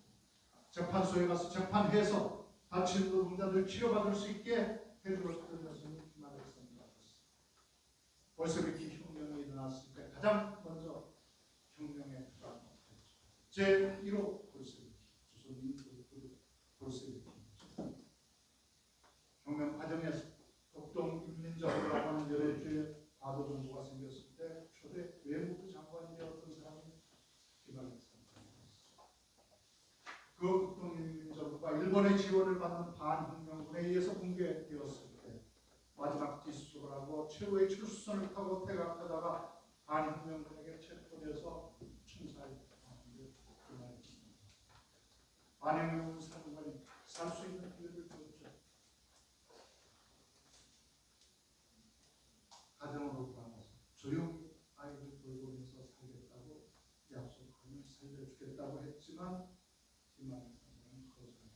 재판소에 가서 재판해서 다친 노동자들 치료받을 수 있게 해주었던 것은 김만했습니다. 볼세비키 혁명이 일어났을 때 가장 먼저 혁명에 제1호 볼세비키, 조선민주 볼세비키 혁명 과정에서 독동인민정부라고 하는 여러 주의 과도 정부가 생겼을 때 초대 외무부 장관이 되었던 사람이 김만했습니다. 그 독동인민정부가 일본의 지원을 받는 반혁명군에 의해서 붕괴되었을 때 마지막 뒷수습을 하고 최후의 출수선을 타고 퇴각하다가 반혁명군에게 체포돼서 총살이 김만했습니다. 반혁명군 사령관이 살 수 있는 기회를 줬죠. 가정으로 돌아가서 조용히 아이를 돌보면서 살겠다고 약속하며 살려주겠다고 했지만 김만했습니다는 거절했죠.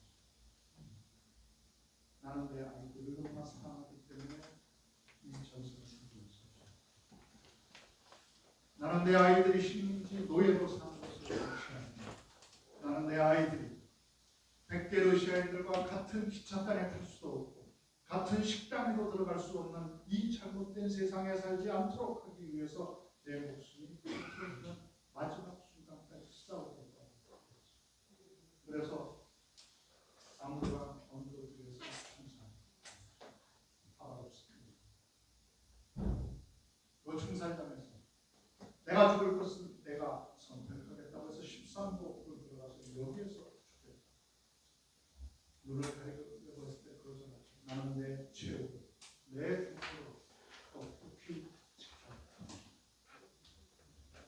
나는 내 아이들을 너무나 사랑하기 때문에 이 전선을 준비했었죠. 나는 내 아이들이 식민지 노예로 사는 것을 싫어합니다. 나는 내 아이들이 100개 러시아인들과 같은 기차단에 탈 수도 없고 같은 식당에도 들어갈 수 없는 이 잘못된 세상에 살지 않도록 하기 위해서 내 목숨이 끊어지는 마지막 순간까지 싸우겠다. 그래서 아무도가 언도를 위해서 충성 알아봤습니다. 그 충살당에서 내가 죽을 것은 내가 선택하겠다고 해서 13복을 들어가서 여기에서 죽겠다. 눈을 가리고 했을 때 그러지 않죠. 나는 내 최후, 내 죽음으로 똑똑히 지켜야 한다.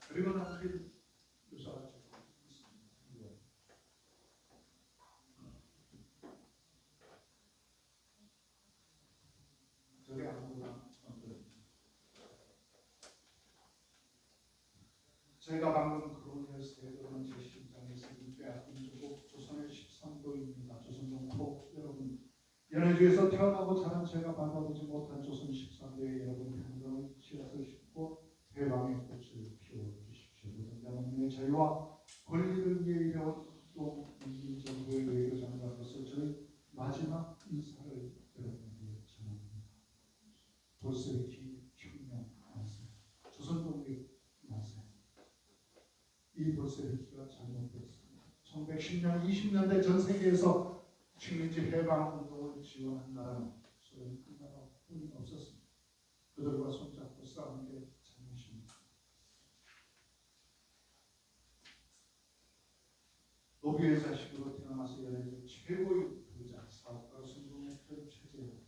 그리고 나서 제가 방금 그로니에서 여러분 제 심장에서 빼앗긴 조국 조선의 13도입니다. 조선종포 여러분 연해주에서 태어나고 자란 제가 받아보지 못한 조선 13도의 여러분 평등의 씨앗을 심고 해방의 꽃을 피워주십시오. 여러분의 자유와 권리를 위해 일해온 또 민주정부의 외교장관으로서 저희 마지막 인사를 여러분에게 전합니다. 볼세비키 혁명 만세, 조선 독립 만세. 이 볼세비키가 잘못됐습니다. 1910년, 20년대 전 세계에서 식민지 해방 운동을 지원한 나라는 소련 그 나라뿐이 없었습니다. 그들과 손잡고 싸운 게 잘못입니다. 노비의 자식으로 태어나서 연해주 최고의 부자, 사업가로 성공했던 최재형.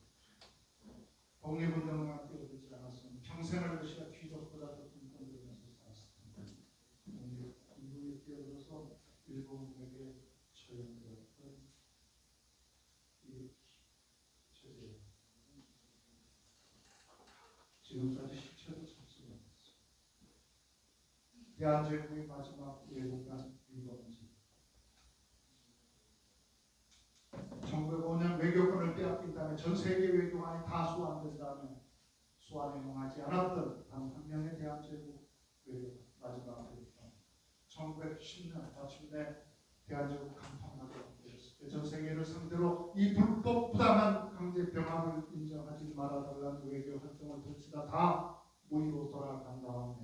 독립운동을 뛰어들지 않았으면 평생을 러시아 귀족보다 더 꿈꿔들면서 살았습니다. 독립운동에 뛰어들어서 일본에게 처형되었던 이 최재형. 지금까지 시체도 찾지 못했습니다. 대한제국의 마지막 외국간 유범지. 1905년 외교권을 빼앗긴 다음에 전 세계 외교관이 다 소환된 다음에 소환에 응하지 않았던 단 한 명의 대한제국 외교관 마지막 외교관 1910년 마침내 대한제국 간판하게 되었을 때 전 세계를 상대로 이 불법 부당한 강제 병합을 인정하지 말아달라는 외교 활동을 펼치다 다 무의로 돌아간 다음에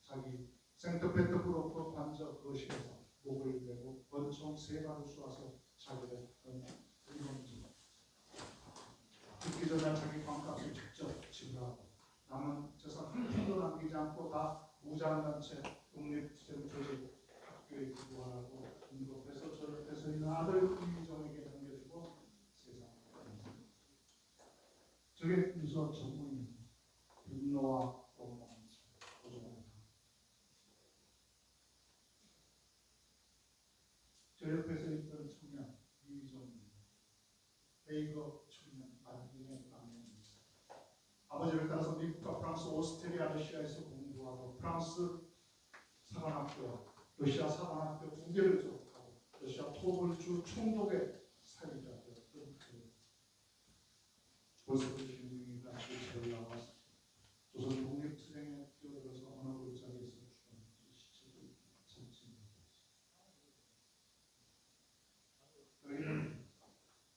자기 생트페테르부르크 관저 거실에서 목을 메고 권총 3발을 쏘아서 자기를 일본지 죽기 전에 자기 ban값을 직접 지불하고 남은 재산 한 푼도 남기지 않고 다 무장단체 독립투쟁 조직 학교에 기부하라고 공급해서 저 옆에서 있는 아들 김희정에게 넘겨주고 세상에 저게 유서 전문입니다. 분노와 원망 고정합니다. 저 옆에서 있던 청년 이휘정입니다. 베이거 청년 아들의 남편입니다. 아버지를 따라서 미국과 프랑스, 오스트리아, 러시아에서 공부하고 프랑스 사관학교, 러시아 사관학교 2개를 졸업하고 러시아 토벌주 총독의 사회자 되었던 그 볼세비키 혁명이가 제일 나와서 조선 독립투쟁에 뛰어들어서 어느 골짜기에서 죽었는지 시체를 찾지 못했습니다. 저희는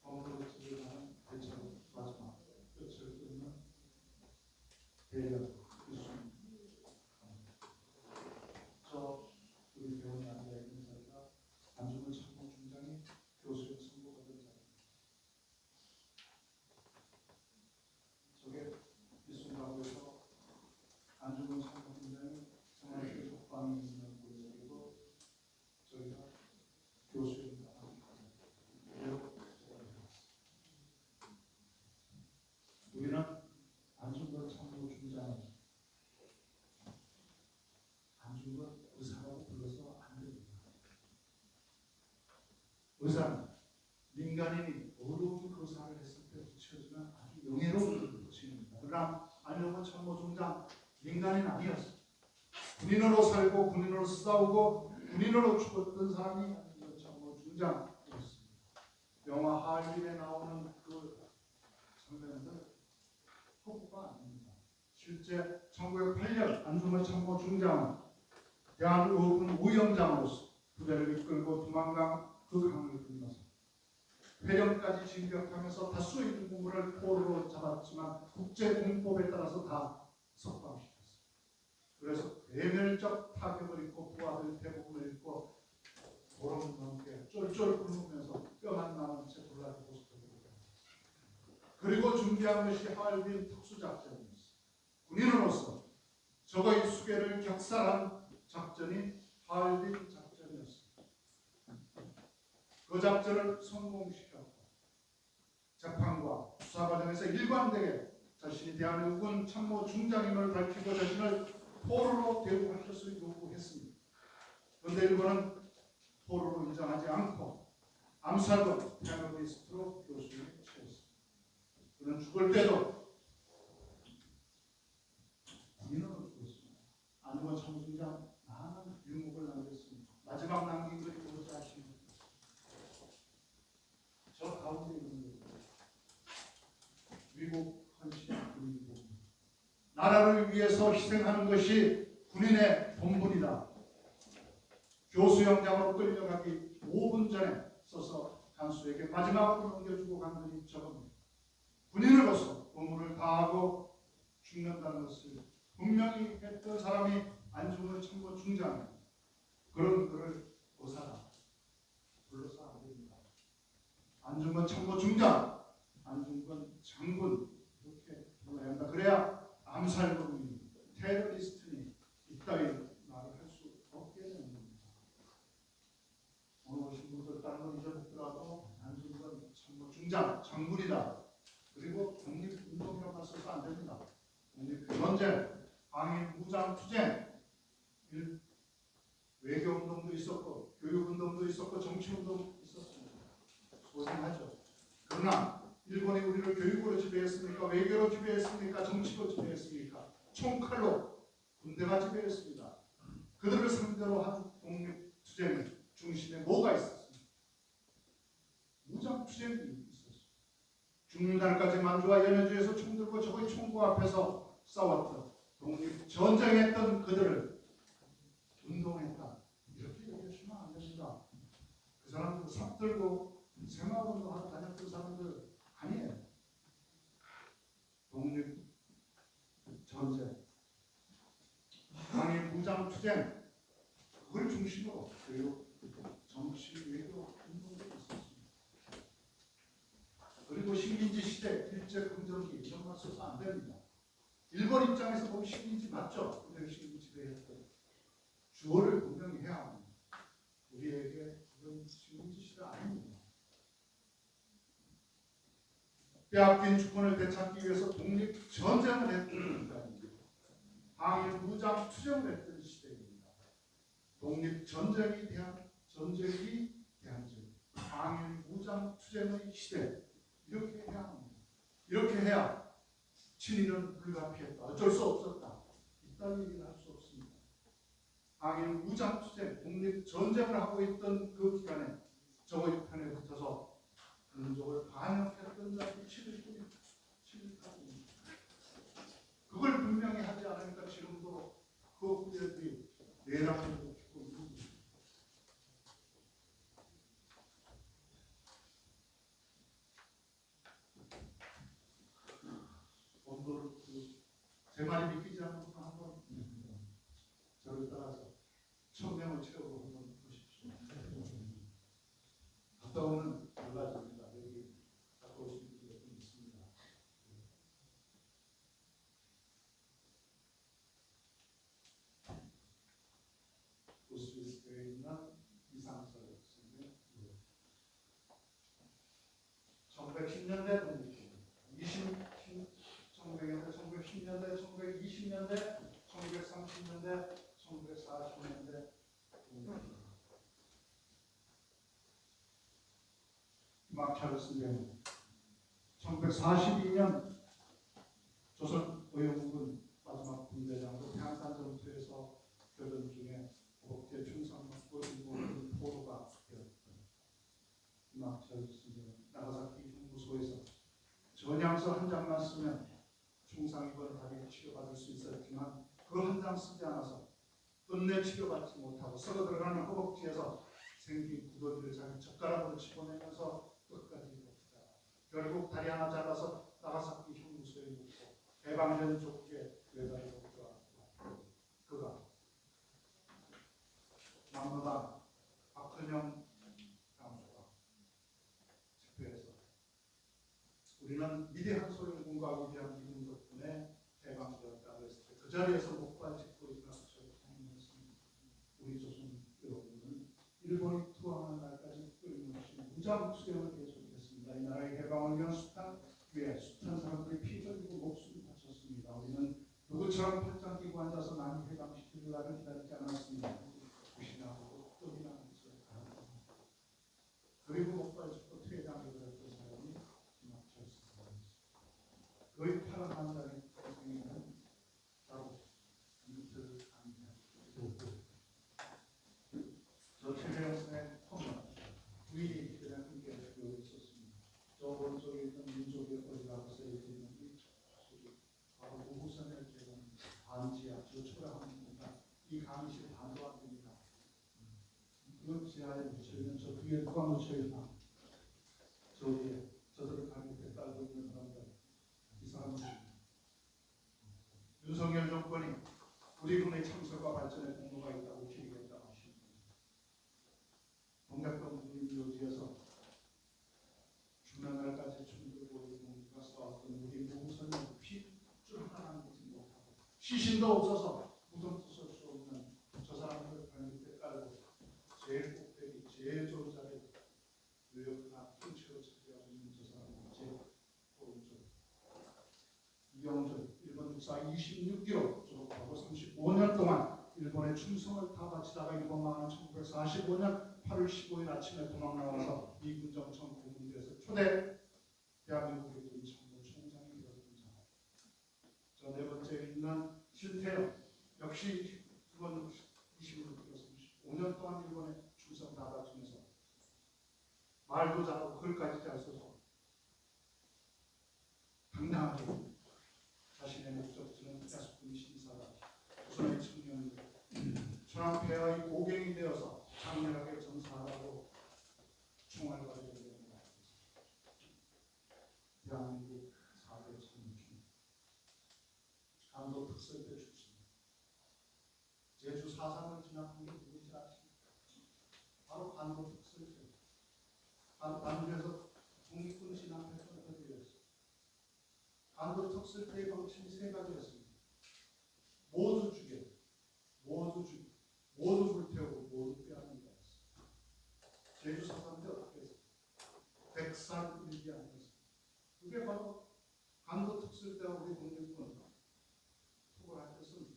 어느 집을 대체로 마지막 끝을 끊는 대략 교수님. 저 우리 배원이 앉아있는 자리가 안중근 참모총장이 교수의 선고받은 자리입니다. 저게 일순간에서 안중근 참모총장이 생활의 독방이 있는 곳이고 저희가 교수입니다. 우리는 안중근 참모총장을 안중근 의사라고 불러서 안 됩니다. 의사는 민간인이 어려운 거사를 했을 때 붙여주면 아주 명예로운 붙임입니다. 그러나 안중근 참모총장 민간인 아니었어요. 군인으로 살고 군인으로 싸우고 군인으로 죽었던 사람이 안중근 참모총장이었습니다. 영화 하얼빈에 나오는 그 장면들 허구가 아닙니다. 실제 1908년 안중근 참모총장은 대한의군 우영장으로서 부대를 이끌고 두만강 그 강을 건너서 회령까지 진격하면서 다수의 인구물을 포로로 잡았지만 국제공법에 따라서 다 석방시켰습니다. 그래서 대멸적 타격을 입고 부하들 대부분을 입고 보름 넘게 쫄쫄 굶으면서 뼈만 남은 채 불라도 고속도로로 그리고 준비한 것이 하얼빈 특수작전이었습니다. 군인으로서 적의 수계를 격살한 작전이 하얼빈 작전이었습니다. 그 작전을 성공시켰고 재판과 수사 과정에서 일관되게 자신이 대한민국군 참모총장임을 밝히고 자신을 포로로 대우할 것을 요구했습니다. 그런데 일본은 포로로 인정하지 않고 암살과 테러리스트로 교수를 채웠습니다. 그는 죽을 때도 군인으로 죽었습니다. 안중근 참모총장 나는 나라를 위해서 희생하는 것이 군인의 본분이다. 교수영장으로 끌려가기 5분 전에 써서 간수에게 마지막으로 넘겨주고 간 분이 저겁니다. 군인으로서 의무를 다하고 죽는다는 것을 분명히 했던 사람이 안중근 참모 중장. 그런 그를 고사다. 불러서 안 됩니다. 안중근 참모 중장, 안중근 장군 이렇게 불러야 한다. 그래야 암살범이, 테러리스트니 이따위 말을 할 수 없게 되는 겁니다. 오늘 오신 분들 다른 건 잊어먹더라도 안중근 참모 중장, 장군이다. 그리고 독립운동이라고 써서 안 됩니다. 독립전쟁, 항일 무장투쟁, 외교운동도 있었고 교육운동도 있었고 정치운동도 있었습니다. 소중하죠. 그러나 일본이 우리를 교육으로 지배했습니까? 외교로 지배했습니까? 정치로 지배했습니까? 총칼로 군대가 지배했습니다. 그들을 상대로 한 독립투쟁의 중심에 뭐가 있었습니까? 무장투쟁이 있었습니다. 죽는 날까지 만주와 연해주에서 총들고 적의 총구 앞에서 싸웠던 독립전쟁했던 그들을 운동했다. 이렇게 얘기하시면 안 됩니다. 그 사람들 삽 들고 생활운동 하러 다녔던 사람들 아니에요. 독립전쟁, 항일 무장투쟁, 그걸 중심으로 교육, 정치, 외교 운동도 있었습니다. 그리고 식민지 시대, 일제강점기 이런 말 써서 안 됩니다. 일본 입장에서 보면 식민지 맞죠? 우리를 식민지 지배했던 주어를 분명히 해야 합니다. 우리에게 이런 식민지 시대 아닙니다. 빼앗긴 주권을 되찾기 위해서 독립전쟁을 했던 인간입니다. 항일 무장투쟁을 했던 시대입니다. 독립전쟁이 전쟁이 대항전, 항일 무장투쟁의 시대, 이렇게 해야 합니다. 이렇게 해야 친일은 불가피했다. 어쩔 수 없었다. 이딴 얘기를 할 수 없습니다. 항일 무장투쟁, 독립전쟁을 하고 있던 그 기간에 저의 편에 붙어서 민족을 반역했던 자들이 7일뿐입니다. 그걸 분명히 하지 않으니까 지금도 그 후배들이 내란을 겪고 있는 겁니다. 제 말이 믿기지 않는 분은 한번 저를 따라서 1000명을 채우고 한번 보십시오. 갔다 오면 달라집니다. 여기 갔다 오신 분들 좀 있습니다. 구스위스에 있는 이상설 선생님, 1910년대 독립입니다. 1900년대, 1910년대, 1920년대, 1930년대, 1940년대 막차를 쓴 1942년 조선 의용군 마지막 군대장으로 평산 전투에서 교전 중에 국제 충성받고 일본 포로가 되었던 막차를 쓴 나가사키 형무소에서 전향서 한 장만 쓰면 총상이건 다리를 치료받을 수 있었지만 그 한 장 쓰지 않아서 끝내 치료받지 못하고 썩어 들어가는 허벅지에서 생긴 구더기를 자기 젓가락으로 집어내면서 끝까지 봅니다. 결국 다리 하나 잘라서 나가사키 형무소에 묻고 해방된 족구에 외다리로 들어왔고 그가 남로당 박헌영 장소가 집회에서 우리는 위대한 소련군과 위대한 미군 덕분에 해방되었다고 했을 때 그 자리에서 목발 짚고 일어나서 통일했습니다. 우리 조선 여러분은 일본이 투항하는 날까지 끊임없이 무장투쟁을 계속했습니다. 이 나라의 해방을 위한 숱한 사람들이 피 흘리고 목숨을 바쳤습니다. 우리는 누구처럼 팔짱 끼고 앉아서 남이 해방시키는 날을 기다리지 않았습니다. 무신하고 끔이라는 것을 알았습니다. 그리고 목발 짚고 퇴장을 했던 사람이 김학철 선생님입니다. 그의 파란 한장의 선생님은 바로 이틀 강의합니다. 저 최재형 선생의 컴만 부인이 그냥 함께 이건 지하에 묻혀있는 저 뒤에 누가 묻혀있나? 저 위에 저들을 강력하게 깔고 있는 사람들, 이 사람들. 윤석열 정권이 우리 군의 창설과 발전에 공로가 있다고 기획했다고 하십니다. 동작동 국립묘지에서 죽는 날까지 춤들고 우리가 싸웠던 우리 무선이 핏줄 하나 남기지 못하고 시신도 없어서 무덤도 쓸 수 없는 저 사람들을 발밑에 깔고 제일 꼭대기 제일 좋은 자리에 의욕과 통치로 차지하고 있는 저 사람들 제일 오른쪽 이영준 일본 육사 26km 졸업하고 35년 동안 일본에 충성을 다 바치다가 일본 망하는 1945년 8월 15일 아침에 도망 나와서 이군정청 공군대에서 초대 대한민국의 군 참모총장이 되었던 자. 저 네 번째 있는 실태요. 역시 이번 26km 35년 동안 일본에 충성 다 바치면서 말도 잘하고 글까지 잘 써서 당당하게 자신의 목적지는 야수군 신사가 조선의 청년 천황폐하의 고갱이 되어서 장렬하게 전사하라고 총알 가지고 있습니다. 대한민국 4대 참모총 간도 특설대 출신 제주 4.3을 진압한 게 누구인지 아십니까? 바로 간도 특설대. 반주에서 독립군 진압했던 어디였어요? 간도 특설대의 방침이 세 가지였습니다. 모두 죽여, 모두 불태우고 모두 빼앗는다 했습니다. 제주 4.3때 어떻게 했어요? 백산 일기하는 것입니다. 그게 바로 간도 특설대와 우리 독립군 투고할 것은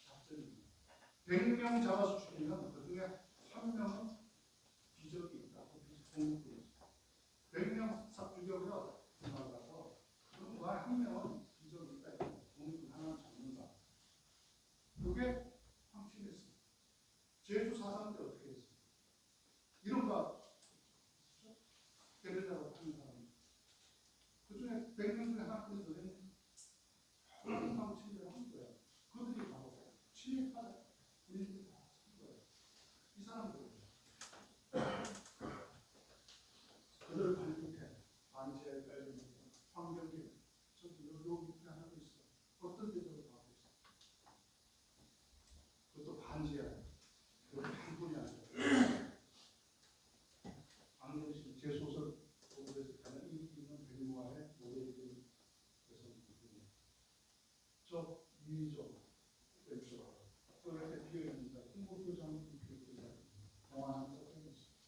작전입니다. 100명 잡아서 죽이면 그 중에 한 명은 기적이 있다고 공부했습니다. 100명 싹 죽여서 나가서 그런가 한 명은 기적이 있다. 독립군 하나 잡는다. 그게 확신했습니다. 제주 4.3 때 어떻게 했습니까? 이른바 게릴라로 하는 사람. 그 중에 100명 중에 하나뿐이 더 됐는데 그런 방침을 한 거예요. 그들이 바로 침입하다. 우리들이 다 한 거예요. 이 사람들. 그들을 발 밑에 반지에 깔리는 환경계 저기 요 밑에 하나도 있어. 어떤 데도 가고 있어. 그것도 반지야. 그것도 한 분이 아니야. 안경신 제 소설 보고에서 가장 인기 있는 백무화의 모델이 여성분이에요. 저 미조 왼쪽 또 이렇게 비어있습니다. 홍보표장은 비어있습니다. 영화는 또 있습니다.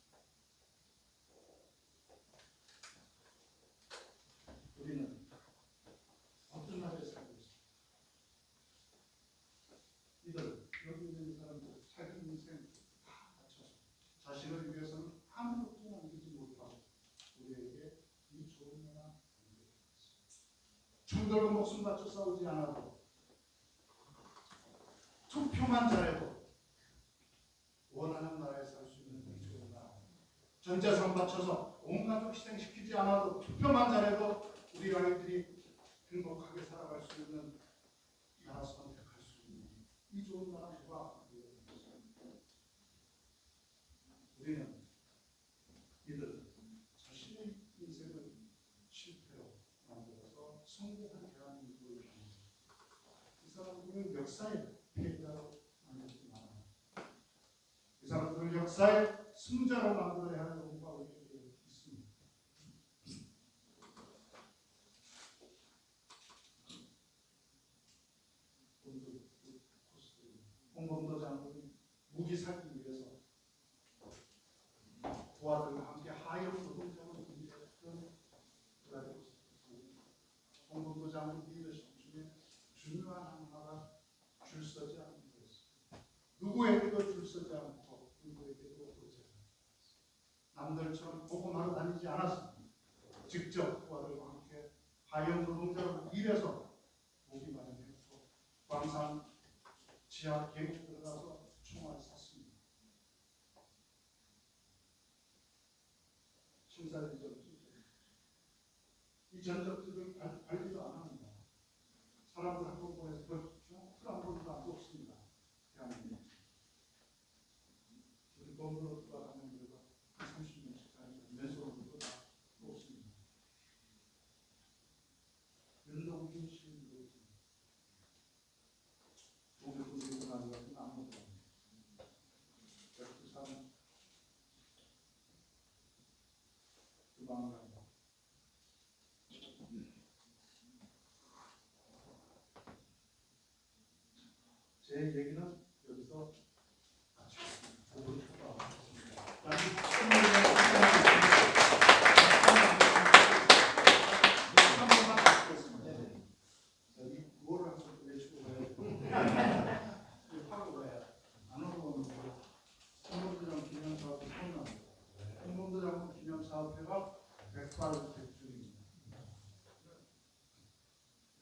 우리는 어떤 나라에 살고 있습니까? 이들 여기 있는 사람들 자기 인생 다 바쳐서 자신을 위해서는 아무것도 남기지 못하고 우리에게 이 좋은 나라 총들고 목숨 바쳐 싸우지 않아도 투표만 잘해도 원하는 나라에 살 수 있는 이 좋은 나라 전 재산 바쳐서 온 가족 희생시키지 않아도 투표만 잘해도 우리 아이들이 행복하게 살아갈 수 있는 나라 선택할 수 있는 이 좋은 나라 누가 우리는 이들 자신의 인생을 실패로 만들어서 성공한 대한민국을 향해 이 사람들은 역사의 폐기자로 만들지 말아요. 이 사람들을 역사의 승자로 만들어야 하는 의무가 우리에게 있습니다. 홍범도 장군이 무기 사기 위해서 부하들과 함께 하역 노동자로 군대했던 홍범도 장군 리더십 중에 중요한 하나가 줄 서지 않는 것입니다. 누구에게도 줄 서지 않고 누구에게도 오지 않았습니다. 남들처럼 보고만 다니지 않았습니다. 직접 부하들과 함께 하역 노동자로 일해서 무기 마련했고 광산 지하 계곡 들어가서 총알 쐈습니다. 신사리전 이 전적들을 관리도 안 합니다. 사람들 한 번 보내서 한 번도 안 뽑습니다. 대한민국. 기본으로 돌아가는 데가 30년씩 가니까 면소로도 다 없습니다. 윤동주 시인도 있습니다. 동백군들이 나는 것은 아무것도 없습니다. 백두산 도망간다. 제 얘기는 여기서 마치겠습니다. 5분 기념사업회가 백발백중입니다.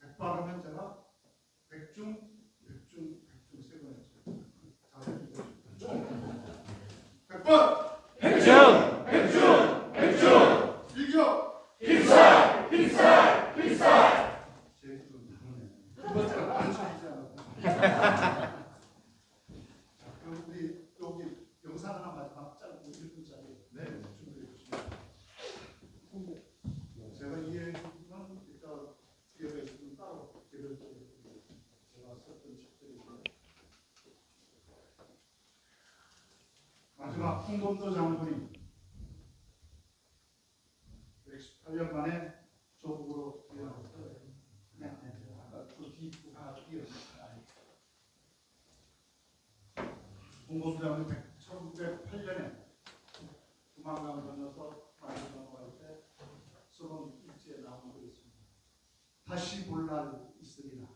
백발하면 제가 백중 세 번 했어요. 다들 읽어주세요. 백발! 백중! 일격! 필살! 제 기분 나쁘네. 이거 제가 안 쳐주지 않았다. 자, 그럼 우리 여기 영상 하나 마지막 짧고 1분짜리 준비해 주시면 제가 이 얘기는 이따 기회가 있으면 따로 개별적으로 제가 썼던 책들이고요. 마지막 홍범도 장군이 118년 만에 조국으로 뛰어났어요. 아까 그 뒤에 하나 뛰었어요. 홍범도 장군이 1908년에 두만강 건너서 많이 넘어갈 때 써놓은 일지에 나온 거 있습니다. 다시 볼 날 있으리라.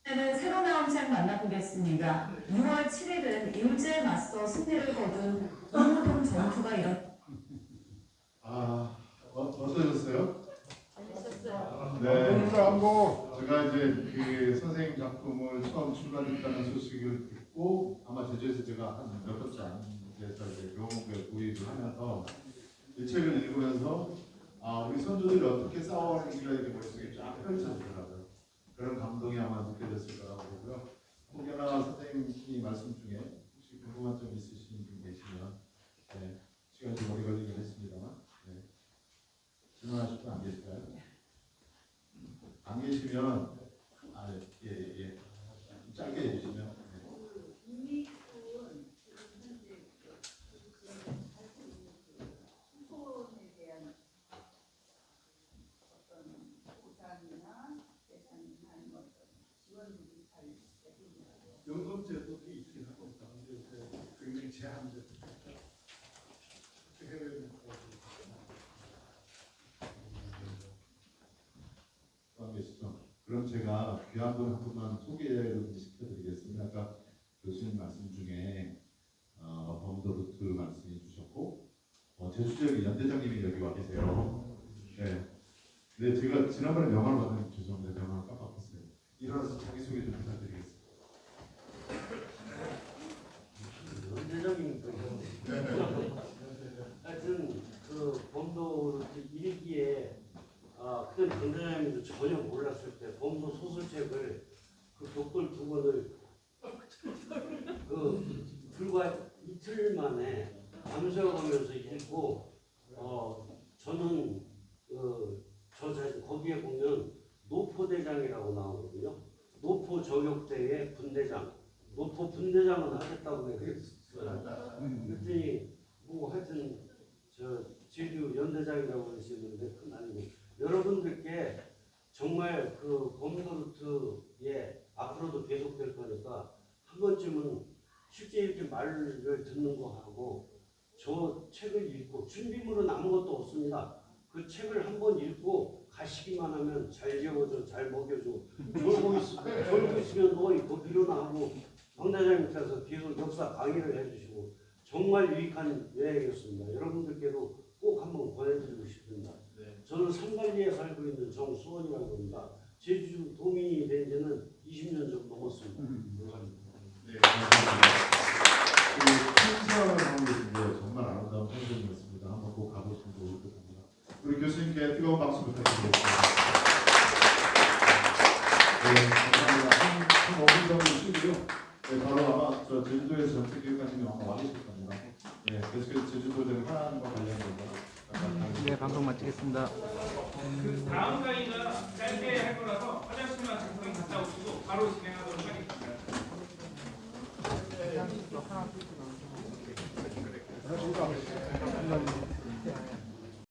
이제는 새로 나온 책 만나보겠습니다. 6월 7일은 일제에 맞서 승리를 거둔 공호동 전투가 어떠셨어요? 재밌었어요. 네. 제가 이제 그 선생님 작품을 처음 출간했다는 소식을 듣고 아마 제주에서 제가 한 몇 번째 안에서 이제 교원국에 구입을 하면서 이 책을 읽으면서 우리 선조들이 어떻게 싸워왔는지가 이렇게 머릿속에 쫙 펼쳐지더라고요. 그런 감동이 아마 느껴졌을 거라고 보고요. 혹여나 선생님이 말씀 중에 혹시 궁금한 점 있으신 분 계시면 시간이 좀 오래 걸리긴 했습니다만 질문하실 분 안 계실까요? 안 계시면 예. 짧게 해주시면 연금제도도 있긴 하고 굉장히 제한적이죠. 해외는 그럼 제가 귀한 분 한 분만 소개를 시켜드리겠습니다. 아까 교수님 말씀 중에 범도루트 말씀해 주셨고 제주 지역의 연대장님이 여기 와 계세요. 네. 근데 제가 지난번에 명함을 받았는데 죄송합니다. 명함을 깜빡했어요. 일어나서 자기소개 좀 부탁드리겠습니다. 연대장님 하여튼 그 범도루트 1기에 그때 연대장님도 전혀 몰랐을 때 범도 소설책을 그 독글 2권을 그 불과 이틀 만에 밤새워가면서 읽고 저는 거기에 보면 노포대장이라고 나오거든요. 노포 저격대의 분대장, 노포 분대장은 하겠다고 했어요. 그랬더니 뭐 하여튼 제주 연대장이라고 그러시는데 그건 아니고 여러분들께 정말 그 범도루트에 앞으로도 계속될 거니까 한 번쯤은 실제 이렇게 말을 듣는 거 하고 저 책을 읽고 준비물은 아무것도 없습니다. 그 책을 한번 읽고 가시기만 하면 잘 재워줘, 잘 먹여줘. 졸고 있으면 거기 일어나고 황대장님께서 계속 역사 강의를 해주시고 정말 유익한 여행이었습니다. 여러분들께도 꼭 한번 보내드리고 싶습니다. 저는 산발리에 살고 있는 정수원이라고 합니다. 제주 도민이 된 지는 20년 좀 넘었습니다. 감사합니다. 네, 감사합니다. 그 행사를 하고 계신데 정말 아름다운 행사였습니다. 한번 꼭 가보시면 좋을 것 같습니다. 우리 교수님께 뜨거운 박수 부탁드리겠습니다. 네, 감사합니다. 한 5분 정도 쉬고요. 네, 바로 아마 저 제주도에서 정책교육관님이 아마 와 계실 겁니다. 네, 그래서 제주도를 하나님과 관련된 거. 네, 방송 마치겠습니다. 그 다음 강의가 짧게 할 거라서 화장실만 잠깐 갔다 오시고 바로 진행하도록 하겠습니다.